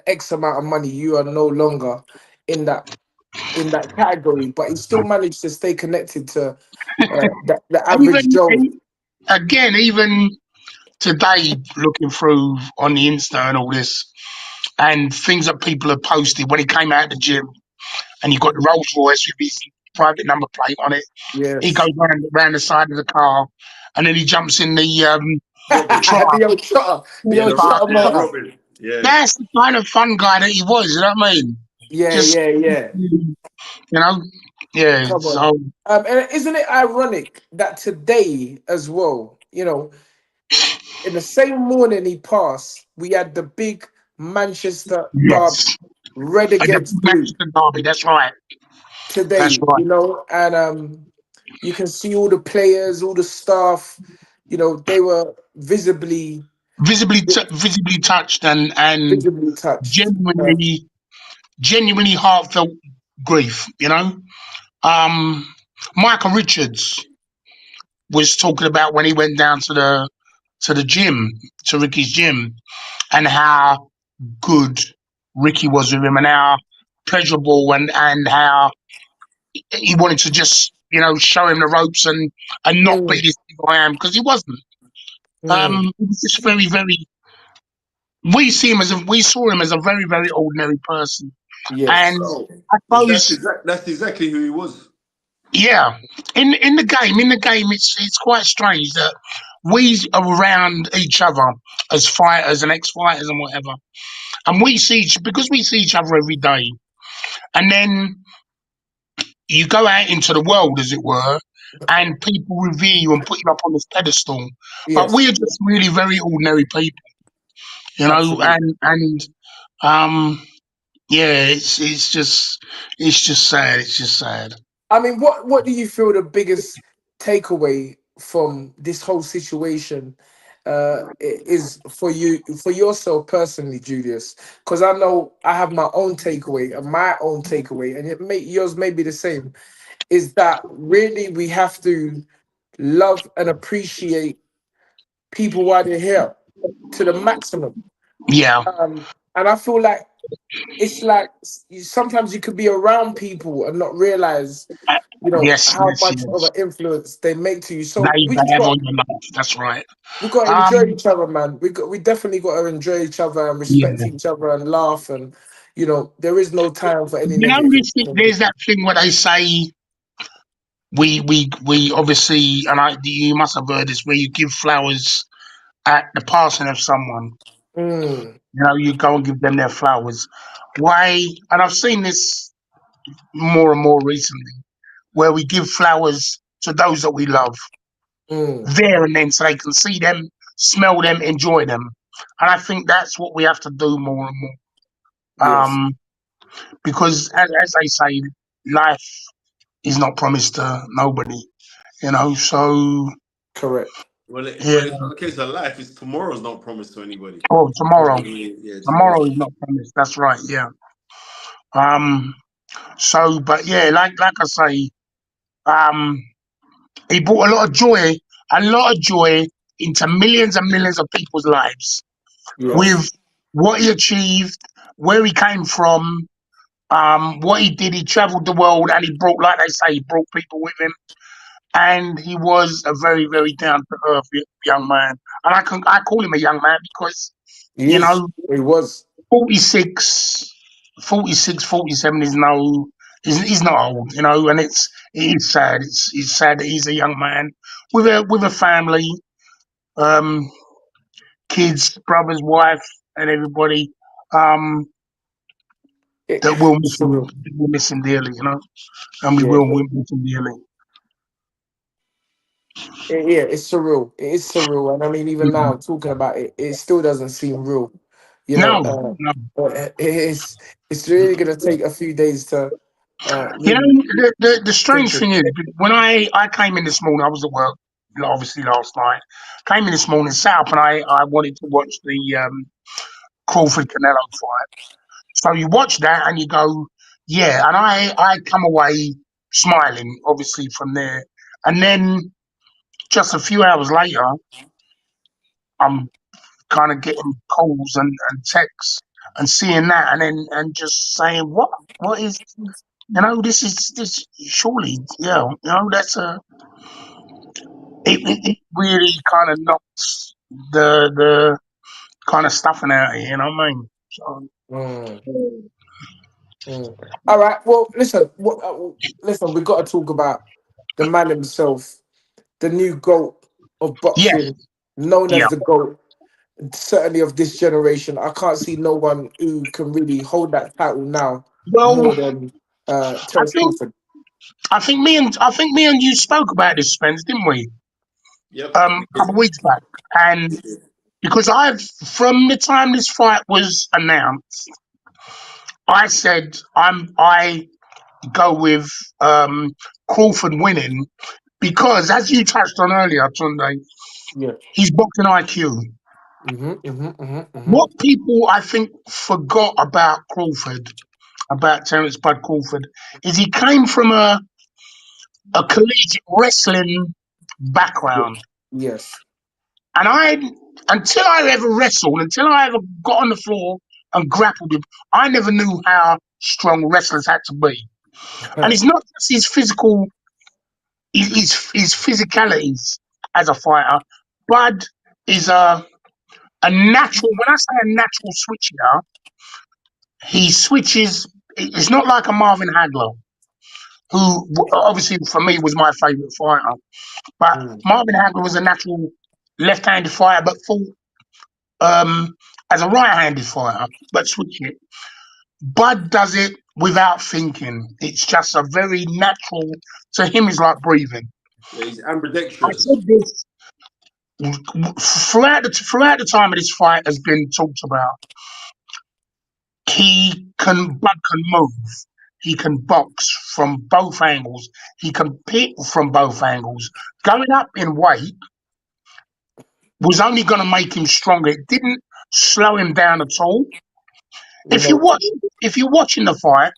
X amount of money, you are no longer in that category. But he still managed to stay connected to the average Even Joe. even today, looking through on the Insta and all this, and things that people have posted when he came out of the gym, and he got the Rolls Royce with his private number plate on it. He Yes. goes round the side of the car, and then he jumps in the Robin. truck. The Yeah, old trotter yeah, motor. Robin. Yeah. That's the kind of fun guy that he was. You know what I mean? Yeah, Just yeah, yeah. know, yeah. Come on. So And isn't it ironic that today as well, in the same morning he passed, we had the big Manchester derby, yes, red the against blue Manchester derby. That's right. That's today, right. and you can see all the players, all the staff, they were Visibly touched and visibly touched. genuinely genuinely heartfelt grief. Um, Michael Richards was talking about when he went down to the gym, to Ricky's gym, and how good Ricky was with him, and how pleasurable and how he wanted to just show him the ropes and not be Mm, this big I am because he wasn't. mm, He was just very very. We saw him as a very very ordinary person, and yes. Bro, I that's suppose that's exactly who he was. yeah, in the game, it's quite strange that we are around each other as fighters and ex-fighters and whatever, and because we see each other every day, and then you go out into the world, as it were, and people revere you and put you up on this pedestal, but we Yes. are just really very ordinary people, Absolutely. and um, yeah, it's just sad. It's just sad. I mean, what do you feel the biggest takeaway from this whole situation is for you, for yourself personally, Julius? Because I know I have my own takeaway and my own takeaway, and yours may be the same. Is that really we have to love and appreciate people while they're here to the maximum. Yeah. And I feel like it's like sometimes you could be around people and not realize Yes. how Yes. much of Yes. an influence they make to you. So They have on your life. That's right. we got to enjoy Um, each other, man. We definitely got to enjoy each other and respect yeah. each other and laugh, and there is no time for any This thing, negativity. there's that thing where they say we obviously, and you must have heard this, where you give flowers at the passing of someone. Mm, You go and give them their flowers. Why? And I've seen this more and more recently, where we give flowers to those that we love mm, there and then, so they can see them, smell them, enjoy them. And I think that's what we have to do more and more. yes, Because as they say, life is not promised to nobody. So correct. yeah. It's not a case of life. It's tomorrow's not promised to anybody. Oh, You know tomorrow. what I mean? Yeah, Tomorrow tomorrow's. is not promised. That's right. Yeah. Um. So, but yeah, like I say. Um, he brought a lot of joy into millions and millions of people's lives Yes. with what he achieved, where he came from, what he did. He travelled the world and he brought, like they say, he brought people with him. And he was a very, very down to earth young man. And I call him a young man because, He you is. know, He was. 46, 46, 47 is no, he's not old, you know, and it is sad. It's sad that he's a young man with a family, um, kids, brothers, wife, and everybody, um, that will It's surreal. miss him dearly, you know, and Yeah. we'll miss him dearly. Yeah, it's surreal. It is surreal, and I mean, even Mm. now talking about it, it still doesn't seem real. You know, No, no. it's really gonna take a few days to You know, really the sink strange in. thing is, when I came in this morning, I was at work, obviously last night. Came in this morning, sat up, and I wanted to watch the Crawford Canelo fight. So you watch that, and you go, yeah. And I come away smiling, obviously from there. And then just a few hours later, I'm kind of getting calls and texts and seeing that, and then and just saying, what is, you know, this surely, yeah, you know, that's a it really kind of knocks the kind of stuffing out of you, you know what I mean? So Mm, mm. All right. Well, listen. Listen, we got to talk about the man himself, the new GOAT of yes, boxing, known yeah. as the GOAT. Certainly of this generation, I can't see no one who can really hold that title now Well, more than I Terrance think Crawford. I think me and you spoke about this, Spence, didn't we? Yep. A couple of weeks back, and because I've from the time this fight was announced, I said I go with Crawford winning because, as you touched on earlier, Tunde, Yeah. he's boxing IQ. Mm-hmm. What people I think forgot about Crawford, about Terrance Bud Crawford, is he came from a collegiate wrestling Yeah. background. Yes. And until I ever wrestled, until I ever got on the floor and grappled him, I never knew how strong wrestlers had to be. And it's not just his physical, his physicalities as a fighter. Bud is a natural. When I say a natural switcher, he switches. It's not like a Marvin Hagler, who obviously for me was my favourite fighter. But Mm. Marvin Hagler was a natural left-handed fighter, but fought um, as a right-handed fighter, but switch it. Bud does it without thinking. It's just a very natural. To him, it's like breathing. Yeah, he's I ambidextrous. said this throughout the time of this fight has been talked about. Bud can move. He can box from both angles. He can hit from both angles. Going up in weight was only going to make him stronger. It didn't slow him down at all. If you No. watch, if you're watching the fight,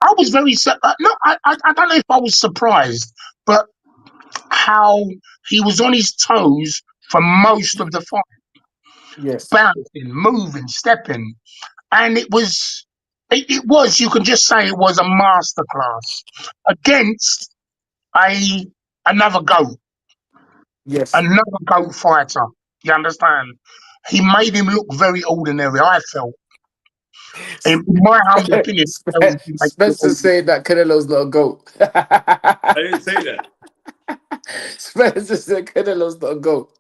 I was no, I don't know if I was surprised, but how he was on his toes for most of the fight, Yes. bouncing, moving, stepping, and it was, you can just say it was a masterclass against a another goat, Yes. another goat fighter. You understand? He made him look very ordinary. I felt, in my humble opinion, I felt he made him look Spencer ordinary. saying that Canelo's not a goat. I didn't say that. Spencer said Canelo's not a goat.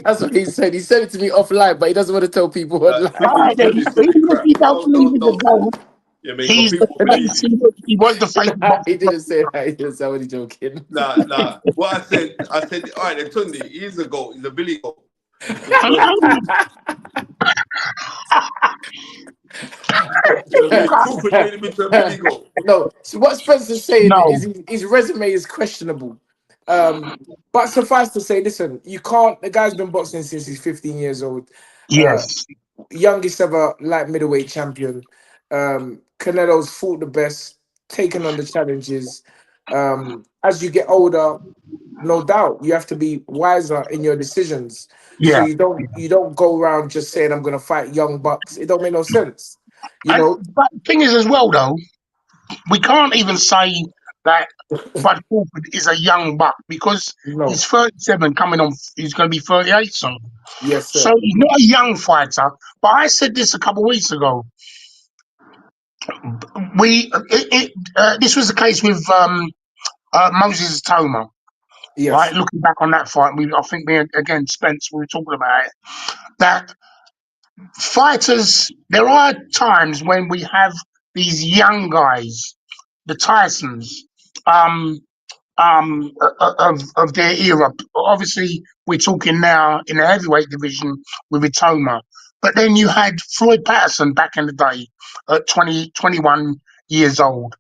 That's what he said. He said it to me offline, but he doesn't want to tell people online. Tunde, Tunde's Even talking if crap. you don't believe he's a Don't. goat, Yeah, man, because he's the people believe face. you. He was the face of Nah, he boxing. didn't say that. He didn't say. I'm only joking. Nah. What I said, all right, then Tunde, he's a goat. He's a Billy goat. Because, you know what I mean? Crawford made him into a Billy goat. No. So what Spencer's saying is No, his resume is questionable. Um, but suffice to say, listen, you can't. The guy's been boxing since he's 15 years old. Uh, yes, Youngest ever light middleweight champion. Canelo's fought the best, taken on the challenges. As you get older, no doubt you have to be wiser in your decisions. So Yeah. you don't go around just saying I'm gonna fight young bucks. It don't make no sense. You And know, but the thing is, as well, though, we can't even say that Bud Crawford is a young buck because he's no. 37, coming on. He's going to be 38 soon. Yes, So sir. he's not a young fighter. But I said this a couple of weeks ago. This was the case with Moses Toma, right? Yes. Looking back on that fight, I think again, Spence, we were talking about it. That fighters, there are times when we have these young guys, the Tysons, um, of their era. Obviously, we're talking now in the heavyweight division with Itoma. But then you had Floyd Patterson back in the day at 21 years old,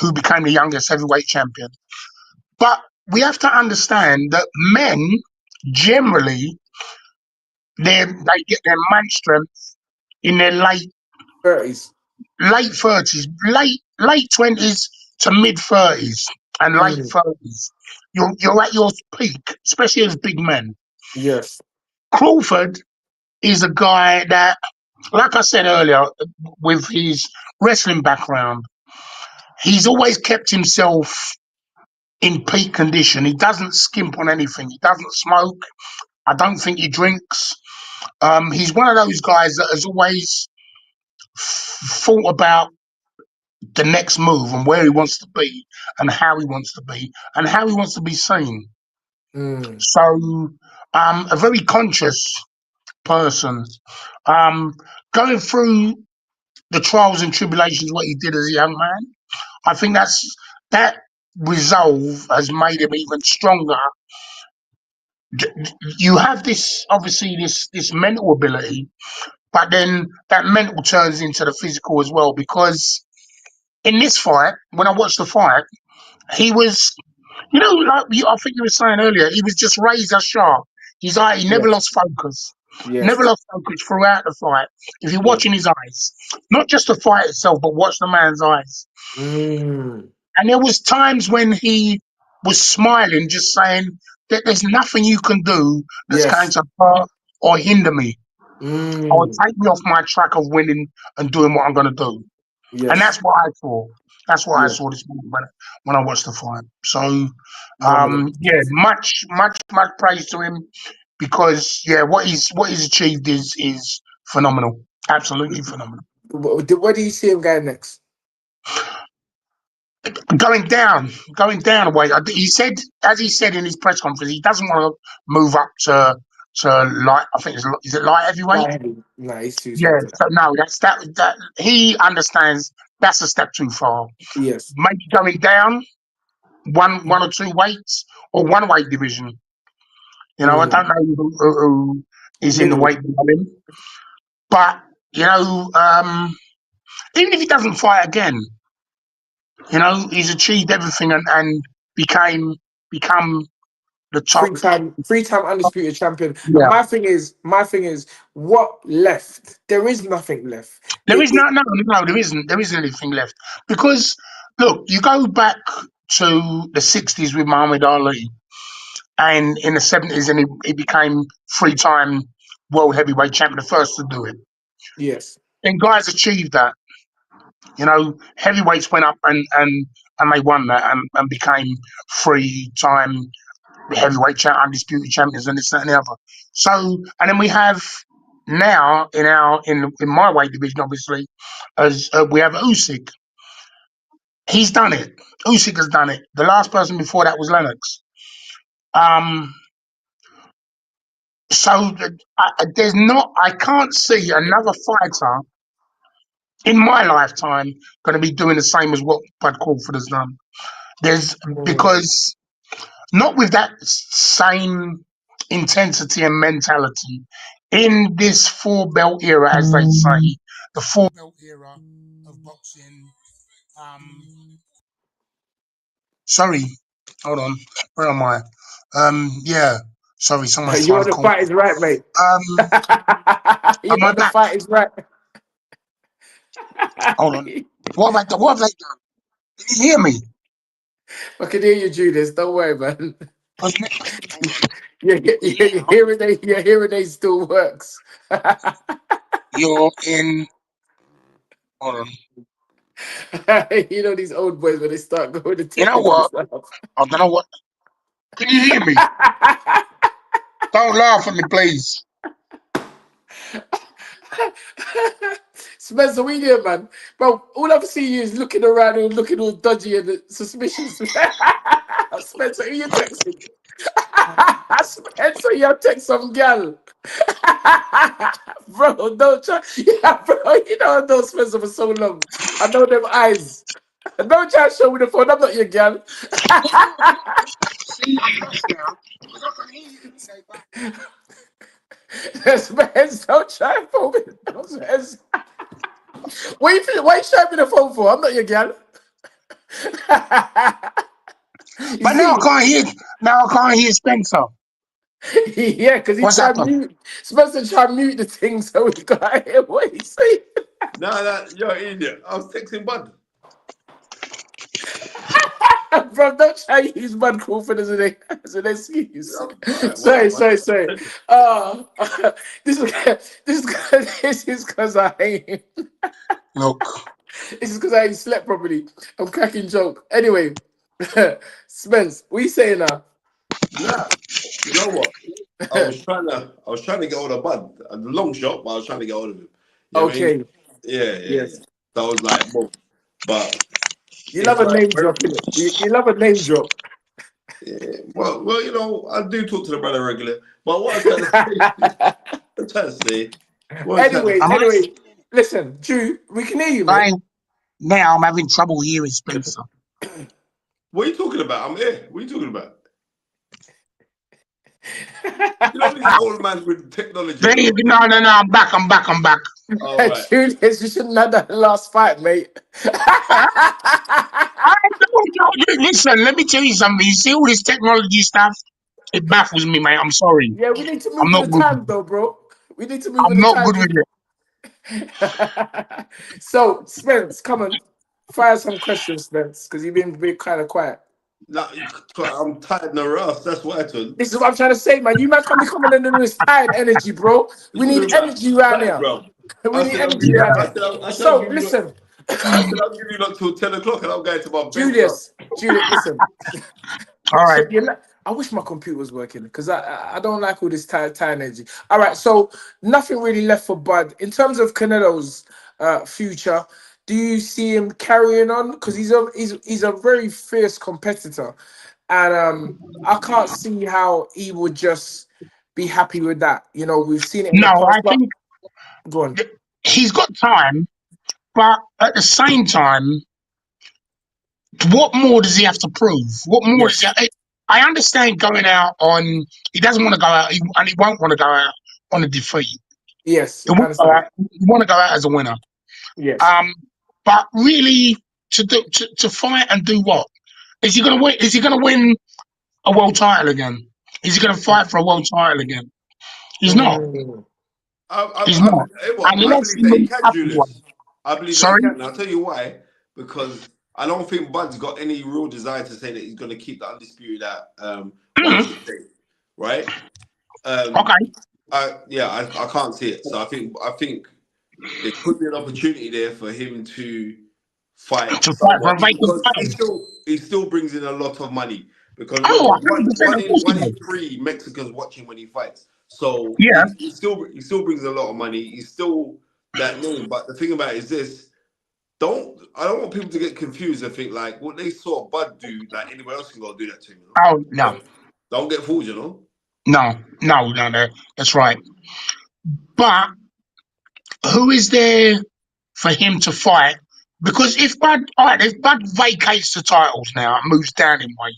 who became the youngest heavyweight champion. But we have to understand that men generally they get their man strength in their 30s. late 30s, late 20s to mid 30s and late Mm, 30s. You're at your peak, especially as big men. yes. Crawford is a guy that, like I said earlier, with his wrestling background, he's always kept himself in peak condition. He doesn't skimp on anything. He doesn't smoke. I don't think he drinks. He's one of those guys that has always thought about the next move and where he wants to be and how he wants to be and how he wants to be seen. Mm, So, a very conscious person. Um, Going through the trials and tribulations, what he did as a young man, I think that resolve has made him even stronger. You have this, obviously, this mental ability, but then that mental turns into the physical as well. Because in this fight, when I watched the fight, he was, I think you were saying earlier, he was just razor sharp. He never yes. lost focus. Never Yes. lost focus throughout the fight. If you're Yes. watching his eyes, not just the fight itself, but watch the man's eyes. Mm, And there was times when he was smiling, just saying that there's nothing you can do that's going yes. to hurt or hinder me or Mm, take me off my track of winning and doing what I'm going to do. And that's yes. what I saw. That's what I Yes. saw this morning when I watched the fight. So, One minute. yeah, much praise to him because yeah, what he's achieved is phenomenal. Absolutely phenomenal. Where do you see him going next? Going down away. He said, as he said in his press conference, he doesn't want to move up to light. I think is it light heavyweight? Light heavy. No, he's too Yeah. small for that. So no, that he understands that's a step too far. Yes. Maybe going down one or two weights or one weight division. I Mm, don't know who is in the middle. weight below him, but even if he doesn't fight again, he's achieved everything and became become the top. Three-time undisputed champion. And Yeah, my thing is, what left? There is nothing left. there is no, there isn't anything left because look, you go back to the '60s with Muhammad Ali, and in the '70s, and he became three-time world heavyweight champion, the first to do it. Yes. And guys achieved that. Heavyweights went up and they won that and became three-time undisputed champions and this, that, and the other. So, and then we have now in my weight division, obviously, as we have Usyk. He's done it. Usyk has done it. The last person before that was Lennox. Um, so I can't see another fighter in my lifetime going to be doing the same as what Bud Crawford has done. There's Mm, because not with that same intensity and mentality in this four belt era, as they say, the four belt era of boxing. Um, Sorry, hold on, where am I? Yeah, sorry, someone's you're trying on to the call fight me. is right, mate. Am You're I on the back? fight is right. Hold on. What have they done? Can you hear me? I can hear you, Julius. Don't worry, man. 'Cause Your hearing aid still works. you're in. Hold on. You know these old boys when they start going to You know technical what? stuff. I don't know what. Can you hear me? Don't laugh at me, please. Spencer, we here, man. Bro, all I've seen you is looking around and looking all dodgy and suspicious. Spencer, who you texting? Spencer, you text some gal. Bro, don't try. Yeah, bro, you know I know Spencer for so long. I know them eyes. Don't try to show me the phone. I'm not your gal. See, I'm lost now. Because I can hear you say back. Spence, don't try and phone me. Spence. Why you showing me the phone for? I'm not your gal. You But now I see? can't hear. Now I can't hear Spencer. Yeah, because he What's tried to happened? mute. Spencer tried to mute the thing so we got hear what he's saying. Nah, you're an idiot. I was texting Bud. Bro, don't try to use Bud Crawford as an excuse. Alright, Sorry, whatever. sorry, sorry. Uh, this is because I ain't. Look, This is because I ain't slept properly. I'm cracking joke. Anyway, Spence, what you saying now? Nah, you know what? I was trying to get hold of Bud. A long shot, but I was trying to get hold of him. You know what I mean? Okay, Yeah. yes. So I was like, boom. But You love it's a like, name drop, innit? You love a name drop. yeah, well, I do talk to the brother regularly. But what I was trying to say, I'm trying to say, what I'm trying to Anyway, am say, I? anyway, listen, Drew, we can hear you, mate. I now I'm having trouble hearing Spencer. what are you talking about? I'm here. What are you talking about? You know these old man with technology There and you all. go. No. I'm back. I'm back. I'm back. All right. Julius, you shouldn't have done the last fight, mate. I don't know. Listen, let me tell you something. You see all this technology stuff? It baffles me, mate. I'm sorry. Yeah, we need to I'm move with not the good. times, though, bro. We need to move I'm with the not good times. with it. So, Spence, come on, fire some questions, Spence, because you've been kind of quiet. Nah, I'm tired no rough. That's what I told. This is what I'm trying to say, man. You man can't be coming in with this tired energy, bro. You We talking need about energy around tired, here. bro? We I need said I'll energy give you. around I here. said I'll So, give you. listen, I said I'll give you not till 10 o'clock, and I'm going to my bed, bro. Julius, listen. All right. So I wish my computer was working because I don't like all this tired energy. All right, so nothing really left for Bud in terms of Canelo's future. Do you see him carrying on? Because he's a very fierce competitor, and I can't see how he would just be happy with that. You know, we've seen it in the No, I past. But think go on. that he's got time, but at the same time, what more does he have to prove? What more does he? Yes, I understand going out on. He doesn't want to go out, and he won't want to go out on a defeat. yes, He I want to go understand. out. He want to go out as a winner. Yes. Um, but really, to fight and do what? Is he going to win? Is he going to win a world title again? Is he going to fight for a world title again? He's not. Mm. He's I not. I Unless believe he that he moves can, up one. Julius. I believe that he Sorry. can. And I'll tell you why. Because I don't think Bud's got any real desire to say that he's going to keep the undisputed at Mhm. 168, right? Um, Okay. I can't see it. So I think there could be an opportunity there for him to fight To fight for someone a vacant because he title. still he still brings in a lot of money because Oh, remember 100%. Of course he one in does. three Mexicans watching when he fights, so Yeah. he still brings a lot of money. He's still that name, but the thing about it is this: I don't want people to get confused and think like what they saw Bud do, like anyone else can go do that to him. Oh no. Don't get fooled, you know. No. That's right. But who is there for him to fight? Because if Bud vacates the titles now and moves down in weight,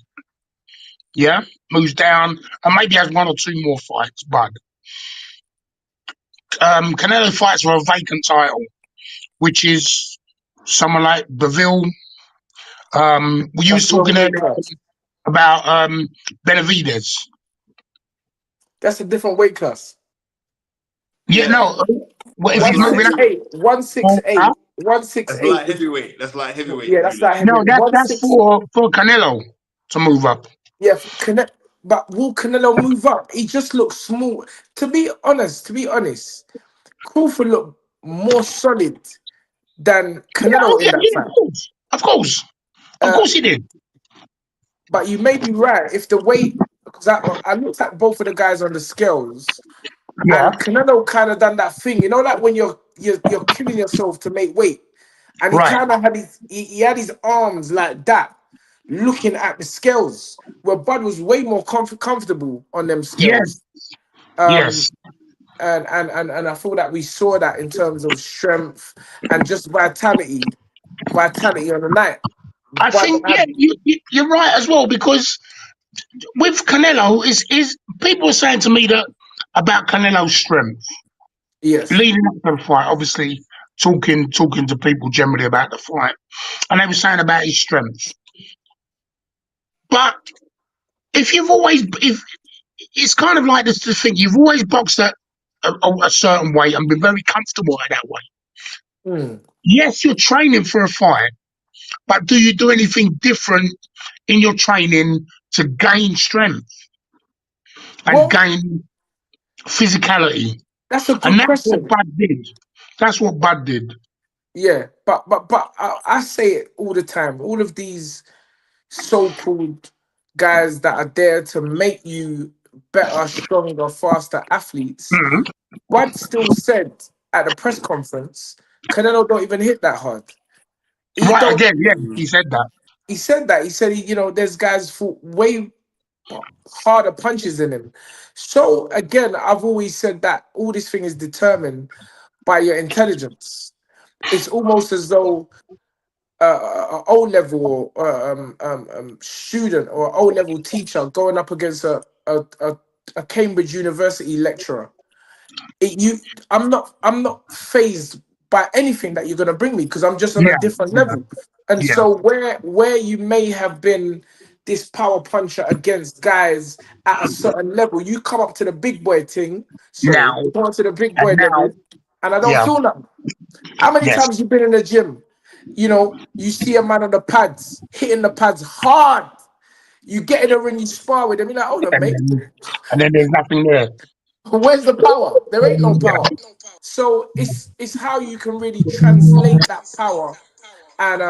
yeah, moves down and maybe has one or two more fights, Bud. Canelo fights for a vacant title, which is someone like Beville. You That's was the wrong talking weight earlier class. about Benavidez. That's a different weight class. Yeah, Yeah, no. Well, if That's he's One light moving six up, heavyweight. eight, one six oh, eight, one six That's eight. light heavyweight. That's light heavyweight. Yeah, that's Really. that no, heavy. One that's six. for Canelo to move up. Yeah, but will Canelo move up? He just looks small. To be honest, Crawford looked more solid than Yeah, oh Canelo in yeah, that yeah, fight. of Uh, course he did. but you may be right if the weight, because I looked at both of the guys on the scales, Yeah, and Canelo kind of done that thing, like when you're killing yourself to make weight, and he right. kind of had he had his arms like that, looking at the scales, where Bud was way more comfortable on them Yes, scales. Um, yes. and I feel that we saw that in terms of strength and just vitality on the night. I Bud think yeah, had you're right as well because with Canelo is people are saying to me that about Canelo's strength yes. leading up to the fight. Obviously, talking to people generally about the fight, and they were saying about his strength. But if you've always if it's kind of like this thing, you've always boxed at a certain weight and been very comfortable at that weight. Mm. Yes, you're training for a fight, but do you do anything different in your training to gain strength and Well, gain physicality? that's a And good that's what question. Bud did. That's what Bud did. Yeah, but I say it all the time. All of these so-called guys that are there to make you better, stronger, faster athletes. Mhm. Bud still said at the press conference, Canelo don't even hit that hard. He Right don't. again, yeah, Mm. he said that. He said that. He said, there's guys for way harder punches than him. So again, I've always said that all this thing is determined by your intelligence. It's almost as though a O level or student or O level teacher going up against a Cambridge University lecturer. You, I'm not phased by anything that you're gonna bring me because I'm just on a Yeah, different yeah, level. And yeah. so where you may have been this power puncher against guys at a certain level, you come up to the big boy thing. Sorry, Now you come up to the big and boy now, level, and I don't yeah, feel nothing. How many yes. times you been in the gym? You see a man on the pads hitting the pads hard. You get in the ring, you spar with him. You're like, hold on, And mate. then there's nothing there. Where's the power? There ain't no Yeah, power. So it's how you can really translate that power. And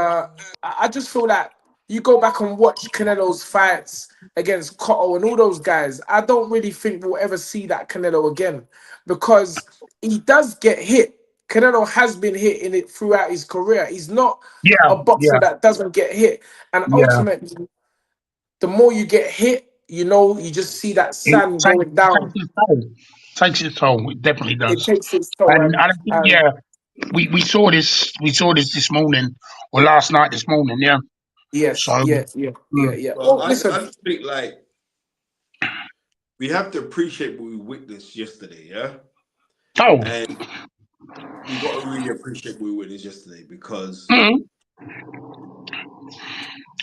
I just feel that you go back and watch Canelo's fights against Cotto and all those guys. I don't really think we'll ever see that Canelo again because he does get hit. Canelo has been hit in it throughout his career. He's not yeah, a boxer yeah, that doesn't get hit. And yeah. ultimately, the more you get hit, you just see that It sand takes going down. its toll. Takes its toll. It definitely It does. takes its toll, And I think and yeah, we saw this. We saw this morning or last night. This morning, yeah. yes, So yes, yeah, yeah, mm. yeah. Well, Oh, I listen, just think like we have to appreciate what we witnessed yesterday, yeah, oh, and we got to really appreciate what we witnessed yesterday because mm.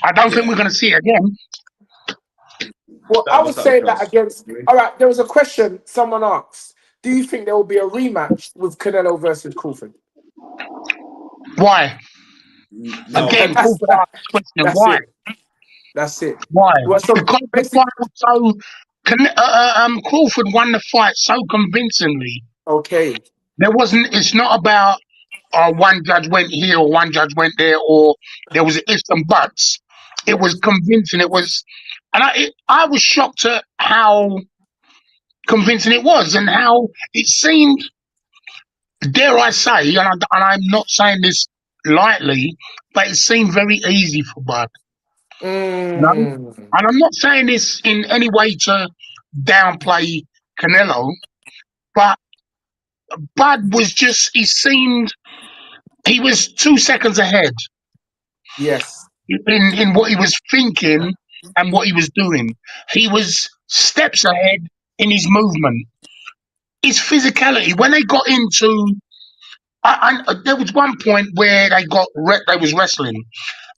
I don't think yeah, we're going to see it again. well, I that was must have saying that trust. against. All right, there was a question someone asked. Do you think there will be a rematch with Canelo versus Crawford? Why? No, Again, And that's Crawford asked the question. that's Why? it. That's it. Why? Well, so Because the basically, fight was so. Crawford won the fight so convincingly. okay, There wasn't. It's not about one judge went here or one judge went there or there was ifs and buts. It was yes, convincing. It was, and I was shocked at how convincing it was and how it seemed. Dare I say, and I'm not saying this lightly, but it seemed very easy for Bud. You know? mm, And I'm not saying this in any way to downplay Canelo, but Bud was just, he was 2 seconds ahead yes, in what he was thinking and what he was doing. He was steps ahead in his movement, his physicality. When they got into, there was one point where they was wrestling,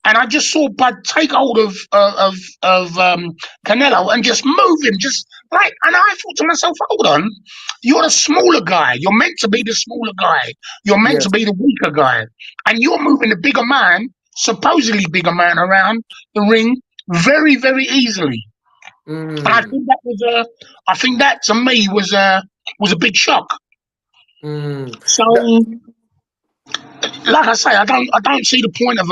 and I just saw Bud take hold of Canelo and just move him, just Like, and I thought to myself, hold on, you're the smaller guy. You're meant to be the smaller guy. You're meant Yes. to be the weaker guy, and you're moving the bigger man, supposedly bigger man, around the ring very, very easily. And I Mm, think that was I think that to me was a big shock. mm, So, That, like I say, I don't see the point of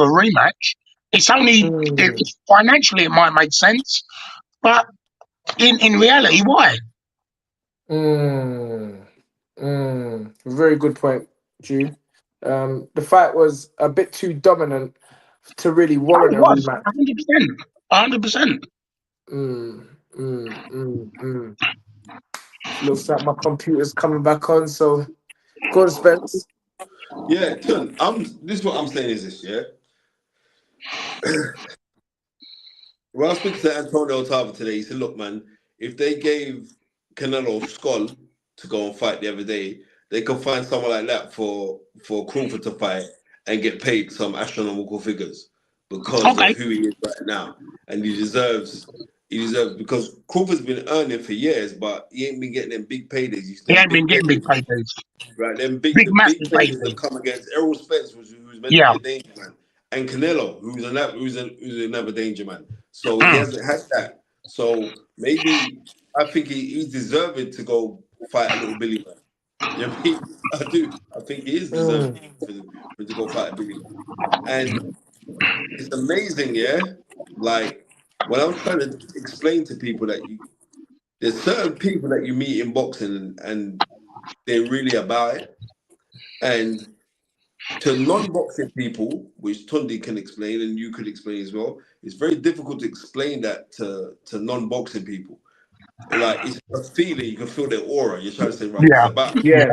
a rematch. It's only mm, financially it might make sense, but in reality, why? mm, very good point, Jew. The fight was a bit too dominant to really Oh, warrant it a was rematch. 100%, 100%. Mm, mm, mm, mm. Looks like my computer's coming back on, so go on, Spence. yeah, Tun, this is what I'm saying is this, yeah. When I was speaking to Antonio Tarver today, he said, "Look, man, if they gave Canelo Skull to go and fight the other day, they could find someone like that for Crawford to fight and get paid some astronomical figures because of Okay, who he is right now, and he deserves because Crawford's been earning for years, but he ain't been getting them big paydays. He's he them ain't been big getting big paydays. paydays, Right, big the big massive players have paydays. come against Errol Spence, who's meant to Yeah, be a danger man, and Canelo, who's another danger man. So he mm, hasn't had that. So maybe I think he's deserving to go fight a little Billy man. You know what I mean? I do. I think he is deserving Mm, for him to go fight a Billy man. And it's amazing, yeah. Like when I was trying to explain to people that there's certain people that you meet in boxing and they're really about it. And to non-boxing people, which Tunde can explain and you could explain as well, it's very difficult to explain that to non-boxing people. Like it's a feeling, you can feel their aura. You're trying to say, right, it's yeah, about yeah.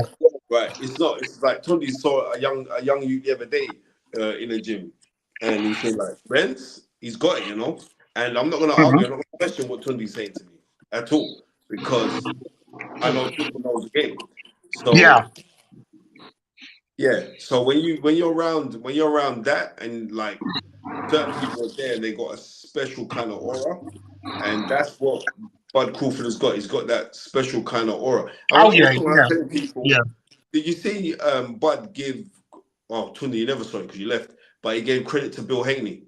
right. It's not. It's like Tunde saw a young youth the other day in a gym, and he said like, Rents, he's got it, you know. And I'm not gonna mhm, argue. I'm not gonna question what Tunde's saying to me at all because I know Tunde knows the game. yeah, So yeah. So when you're around that and like certain people are there and they got a special kind of aura, and that's what Bud Crawford has got. He's got that special kind of aura. And oh yeah, also when I yeah, tell people, yeah. did you see Bud give? Oh, Tunde, you never saw it because you left, but he gave credit to Bill Haney.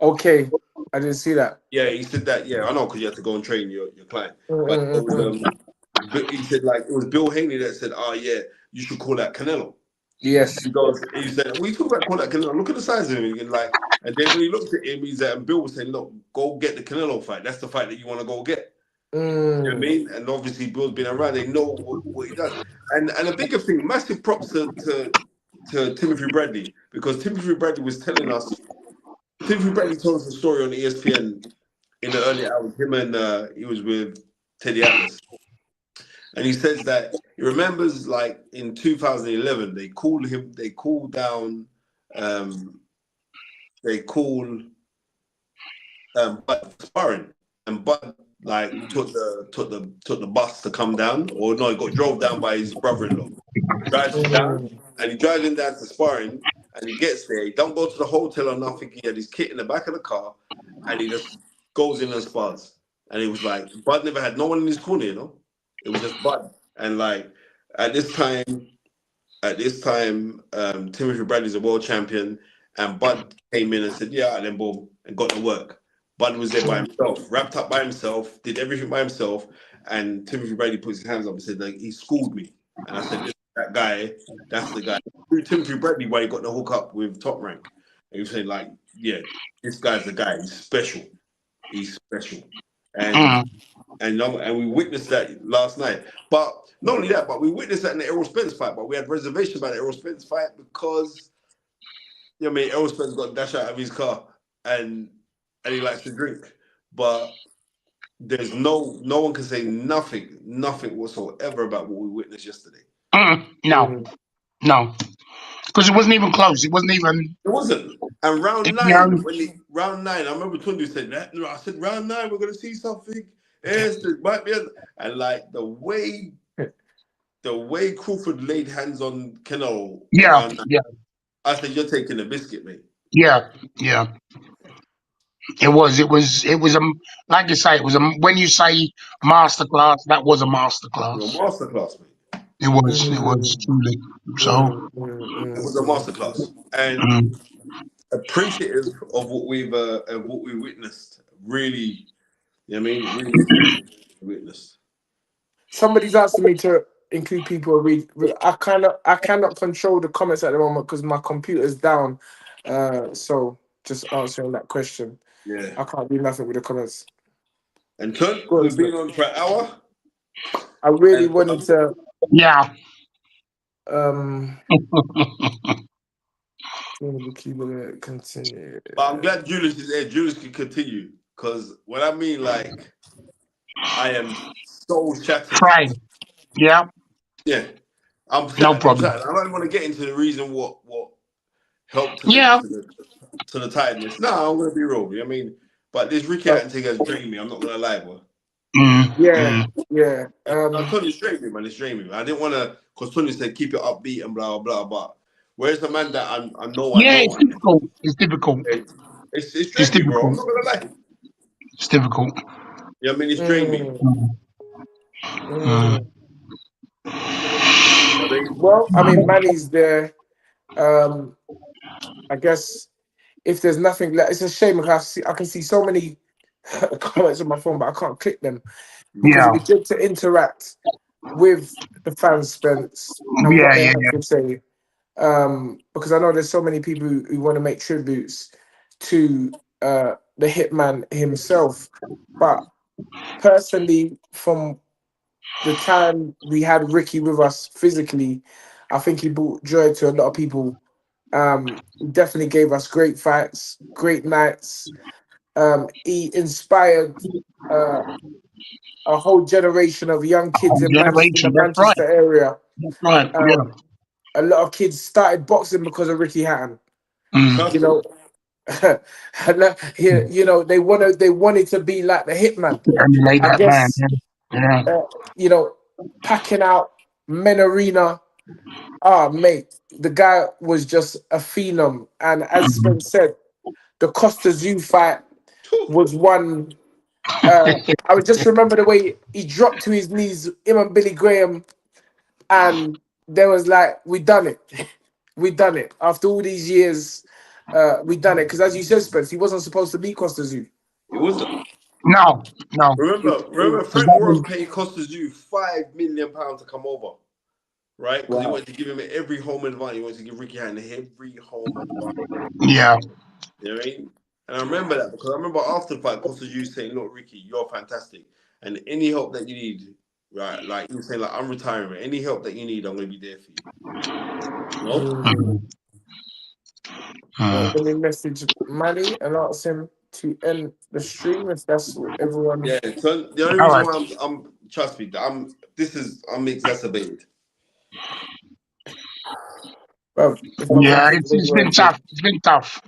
Okay, I didn't see that. Yeah, he said that. Yeah, I know because you had to go and train your client, Mm, but mm, it mm, was mm. he said like it was Bill Haney that said, "Oh yeah, you should call that Canelo." Yes. He said, "We talk about Canelo. Canelo. Look at the size of him." And like, and then when he looked at him, he said, and Bill was saying, "Look, go get the Canelo fight. That's the fight that you want to go get." You know what I Mm, mean? And obviously, Bill's been around. They know what he does. And a bigger thing, massive props to Timothy Bradley because Timothy Bradley was telling us. Timothy Bradley told us a story on ESPN in the early hours. Him and he was with Teddy Atlas, and he says that he remembers like in 2011 they called him. They called down. Um, they called Bud for sparring, and Bud like took the bus to come down, or no, he got drove down by his brother-in-law. Drives him down, mm, and he drives him down to sparring, and he gets there. He don't go to the hotel or nothing. He had his kit in the back of the car, and he just goes in and spars. And he was like, Bud never had no one in his corner, you know. It was just Bud, and like at this time, Timothy Bradley's a world champion, and Bud came in and said, "Yeah," and then boom, and got to work. Bud was there by mm, himself, wrapped up by himself, did everything by himself, and Timothy Bradley put his hands up and said, like, "He schooled me," and I said, "Listen, that guy, that's the guy." Through Timothy Bradley, why he got the hook up with Top Rank, and he was saying, like, "Yeah, this guy's the guy. He's special. He's special," and Mm. and we witnessed that last night. But not only that, but we witnessed that in the Errol Spence fight. But we had reservations about the Errol Spence fight because you know, what I mean, Errol Spence got dashed out of his car and he likes to drink. But there's no one can say nothing whatsoever about what we witnessed yesterday. No, mm. no, because it wasn't even close. It wasn't even. It wasn't. And round You know, nine, round nine, I remember Tunde said that. I said round nine, we're gonna see something. Yes, there might be, and like the way Crawford laid hands on Canelo yeah, around that, yeah, I said, "You're taking a biscuit, mate." yeah, yeah. It was. Like you say, it was a. When you say masterclass, that was a Your masterclass. masterclass, mate. It was Mm, truly. So, It mm, was a masterclass, and mm, appreciative of what we witnessed. Really, you know what I mean, really appreciative of what we witnessed. Somebody's asking me to include people who I cannot control the comments at the moment because my computer's down. So just answering that question. Yeah. I can't do nothing with the comments. And Tun, Go on, we've Smith. been on for an hour, I really and wanted to yeah. um continue. but I'm glad Julius is there. Julius can continue because when I mean like I am so shattered. Fine. Yeah. Yeah, I'm No shattered. I'm problem. shattered. I don't want to get into the reason what helped Yeah. to the tiredness. No, I'm gonna be real. You know what I mean? But this Ricky Uh, Hatton thing has drained me. I'm not gonna lie, bro. Mm, yeah, mm. yeah. I Tony strained me, man. It's drained me. Man. I didn't want to, because Tony said keep it upbeat and blah blah blah. But where's the man that I Yeah. know, It's difficult. It's difficult. it's It's drained me, bro. I'm difficult. not gonna lie. It's difficult. You know what I mean? It's drained me. Mm, Mm, mm. mm. You know what I mean? Well, I mean, Manny's there. Um, I guess if there's nothing left, it's a shame because I can see so many comments on my phone, but I can't click them because Yeah. it'd be good to interact with the fans, Spence, and what Yeah. they Yeah. have to say. Because I know there's so many people who want to make tributes to the hitman himself. But personally, from the time we had Ricky with us physically, I think he brought joy to a lot of people. He definitely gave us great fights, great nights. He inspired uh, a whole generation of young kids in the Generation. That's right. Manchester area. That's right. Yeah. Um, a lot of kids started boxing because of Ricky Hatton. Mm. You Trust me. know, they wanted to be like the hitman. Emulate I that man. guess Yeah. uh, you know, packing out Men Arena. Ah, mate, the guy was just a phenom. And as Mm. Spence said, the Costa Zoo fight Whew. was one. I would just remember the way he dropped to his knees, him and Billy Graham, and there was like, we done it. We done it. After all these years, we done it. Because as you said, Spence, he wasn't supposed to beat Costa Zoo. It wasn't. No. No. Remember, Because Frank that Warren was. paid Costa Zoo £5 million to come over, right? Because he Wow. wanted to give him every home advantage. He wanted to give Ricky Hatton every home advantage. Yeah. You know what I mean? And I remember that because I remember after the fight, Costa Jew saying, "Look, Ricky, you're fantastic, and any help that you need, right? Like you were saying, like I'm retiring. Any help that you need, I'm gonna be there for you." You know? Mm. Mm. Mm. Let me message Manny and ask him to end the stream if that's what everyone. Yeah. So the only All reason right. why I'm trust me, I'm exacerbated. Well, if my Yeah. computer was It's been working, tough. It's been tough.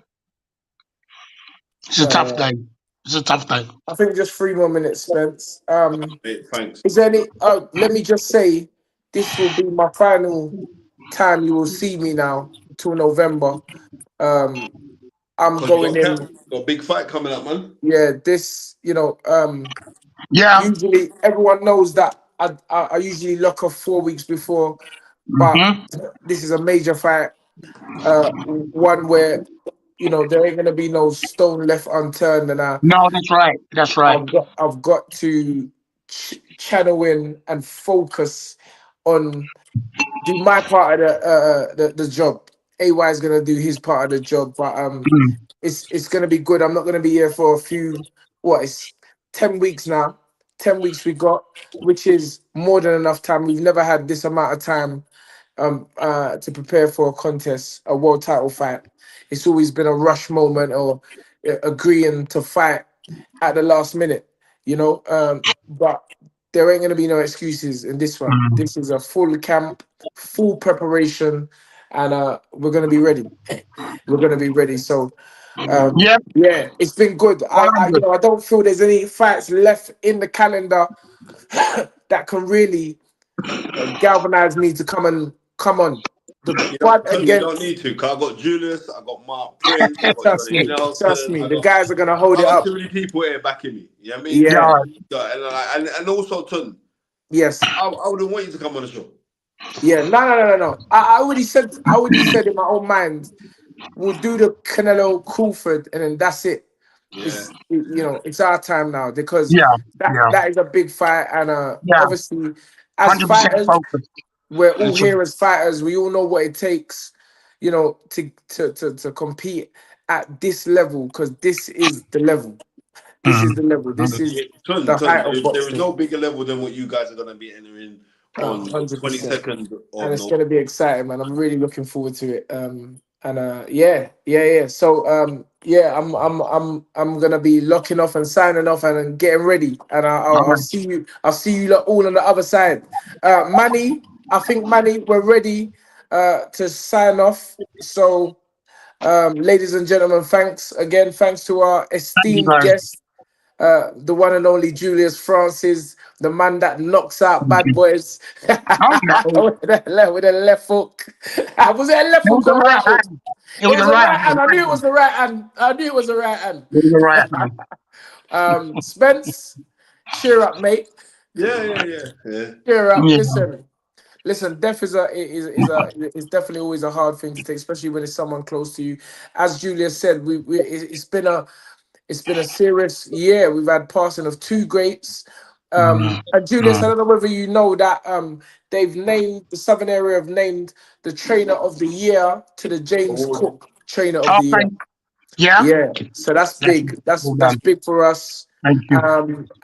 It's a tough uh, day. It's a tough day. I think just 3 more minutes, Spence. Thanks. Is there any? Let me just say, this will be my final time you will see me now till November. Um, I'm Because you going got camp, in. got a big fight coming up, man. Yeah, this. Yeah. Usually everyone knows that I usually lock off 4 weeks before, but Mm-hmm. this is a major fight. One where there ain't gonna be no stone left unturned, and No, that's right. That's right. I've got to channel in and focus on do my part of the job. AY is gonna do his part of the job, but Mm. it's gonna be good. I'm not gonna be here for a few. It's 10 weeks now. 10 weeks we got, which is more than enough time. We've never had this amount of time to prepare for a contest, a world title fight. It's always been a rush moment or agreeing to fight at the last minute, but there ain't gonna be no excuses in this one. Mm. This is a full camp, full preparation, and we're gonna be ready. We're gonna be ready. So Yep. yeah, it's been good. I 100. I don't feel there's any fights left in the calendar that can really galvanize me to come on. The You quad don't against. need to. Cause I got Julius, I got Mark Prince, I got Trust Johnny me. Trust Nelson, me. The guys are gonna hold I it got up. too many people here backing me. You know what I mean? Yeah. Yeah, So, and also, Tun, Yes. I wouldn't want you to come on the show. Yeah. No. I already said. I already said in my own mind. We'll do the Canelo Crawford, and then that's it. Yeah. It's our time now because yeah, that yeah, that is a big fight, and yeah. obviously, as 100% fighters, focused. we're all It's a, here as fighters. We all know what it takes, to compete at this level because this is the level. This is the level. This is Yeah, Tun, the height of there is boxing. no bigger level than what you guys are going to be entering on the 100%. 22nd And of it's gonna November. be exciting, man. I'm really looking forward to it. Yeah. So yeah, I'm gonna be locking off and signing off and getting ready. And I'll alright. see you. I'll see you lot all on the other side. Manny, I think Manny, we're ready to sign off. So ladies and gentlemen, thanks again. Thanks to our Thank you, esteemed guys. guest, the one and only Julius Francis, the man that knocks out Thank bad you. boys Oh, no. with a left hook. Was it a left It was hook the or a right right hook? hand. It It was the was a right right hand. hand. I knew Thank it you. was the right hand. I knew it was the right hand. It was the right hand. Spence, cheer up, mate. Yeah. Cheer up. Yeah. Listen. Death is definitely always a hard thing to take, especially when it's someone close to you. As Julia said, it's been a serious year. We've had passing of two greats. Mm, And Julius, mm. I don't know whether you know that they've named the Southern area have named the trainer of the year to the James Oh, Cook trainer of the year. Okay. Yeah. Yeah, so that's That's big. That's well that's done. big for us, Thank you.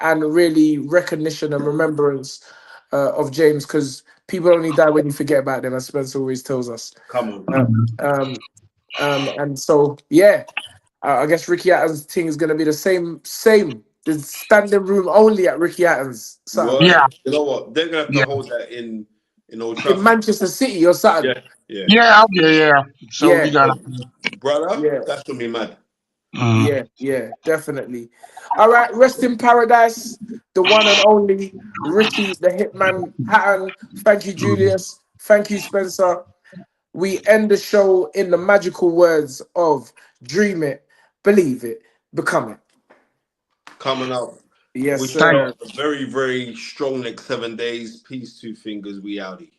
and really recognition and remembrance of James because people only die when you forget about them, as Spencer always tells us. come on. Uh, um, and so yeah, I guess Ricky Hatton's thing is going to be the same. The standing room only at Ricky Hatton's, something Yeah. Word. You know what? They're going to have to Yeah. hold that in Old in Trafford. Manchester City or something. Yeah. Yeah. Yeah. Yeah. Yeah. So we Yeah, got. Brother, yeah, that's going to be mad. yeah, definitely. All right, rest in paradise, the one and only Ricky, the Hitman Hatton. Thank you, Julius. Thank you, Spencer. We end the show in the magical words of "Dream it, believe it, become it." Coming up. Yes, Wish you Thank sir. lot a very, very strong next 7 days. Peace, two fingers. We outie.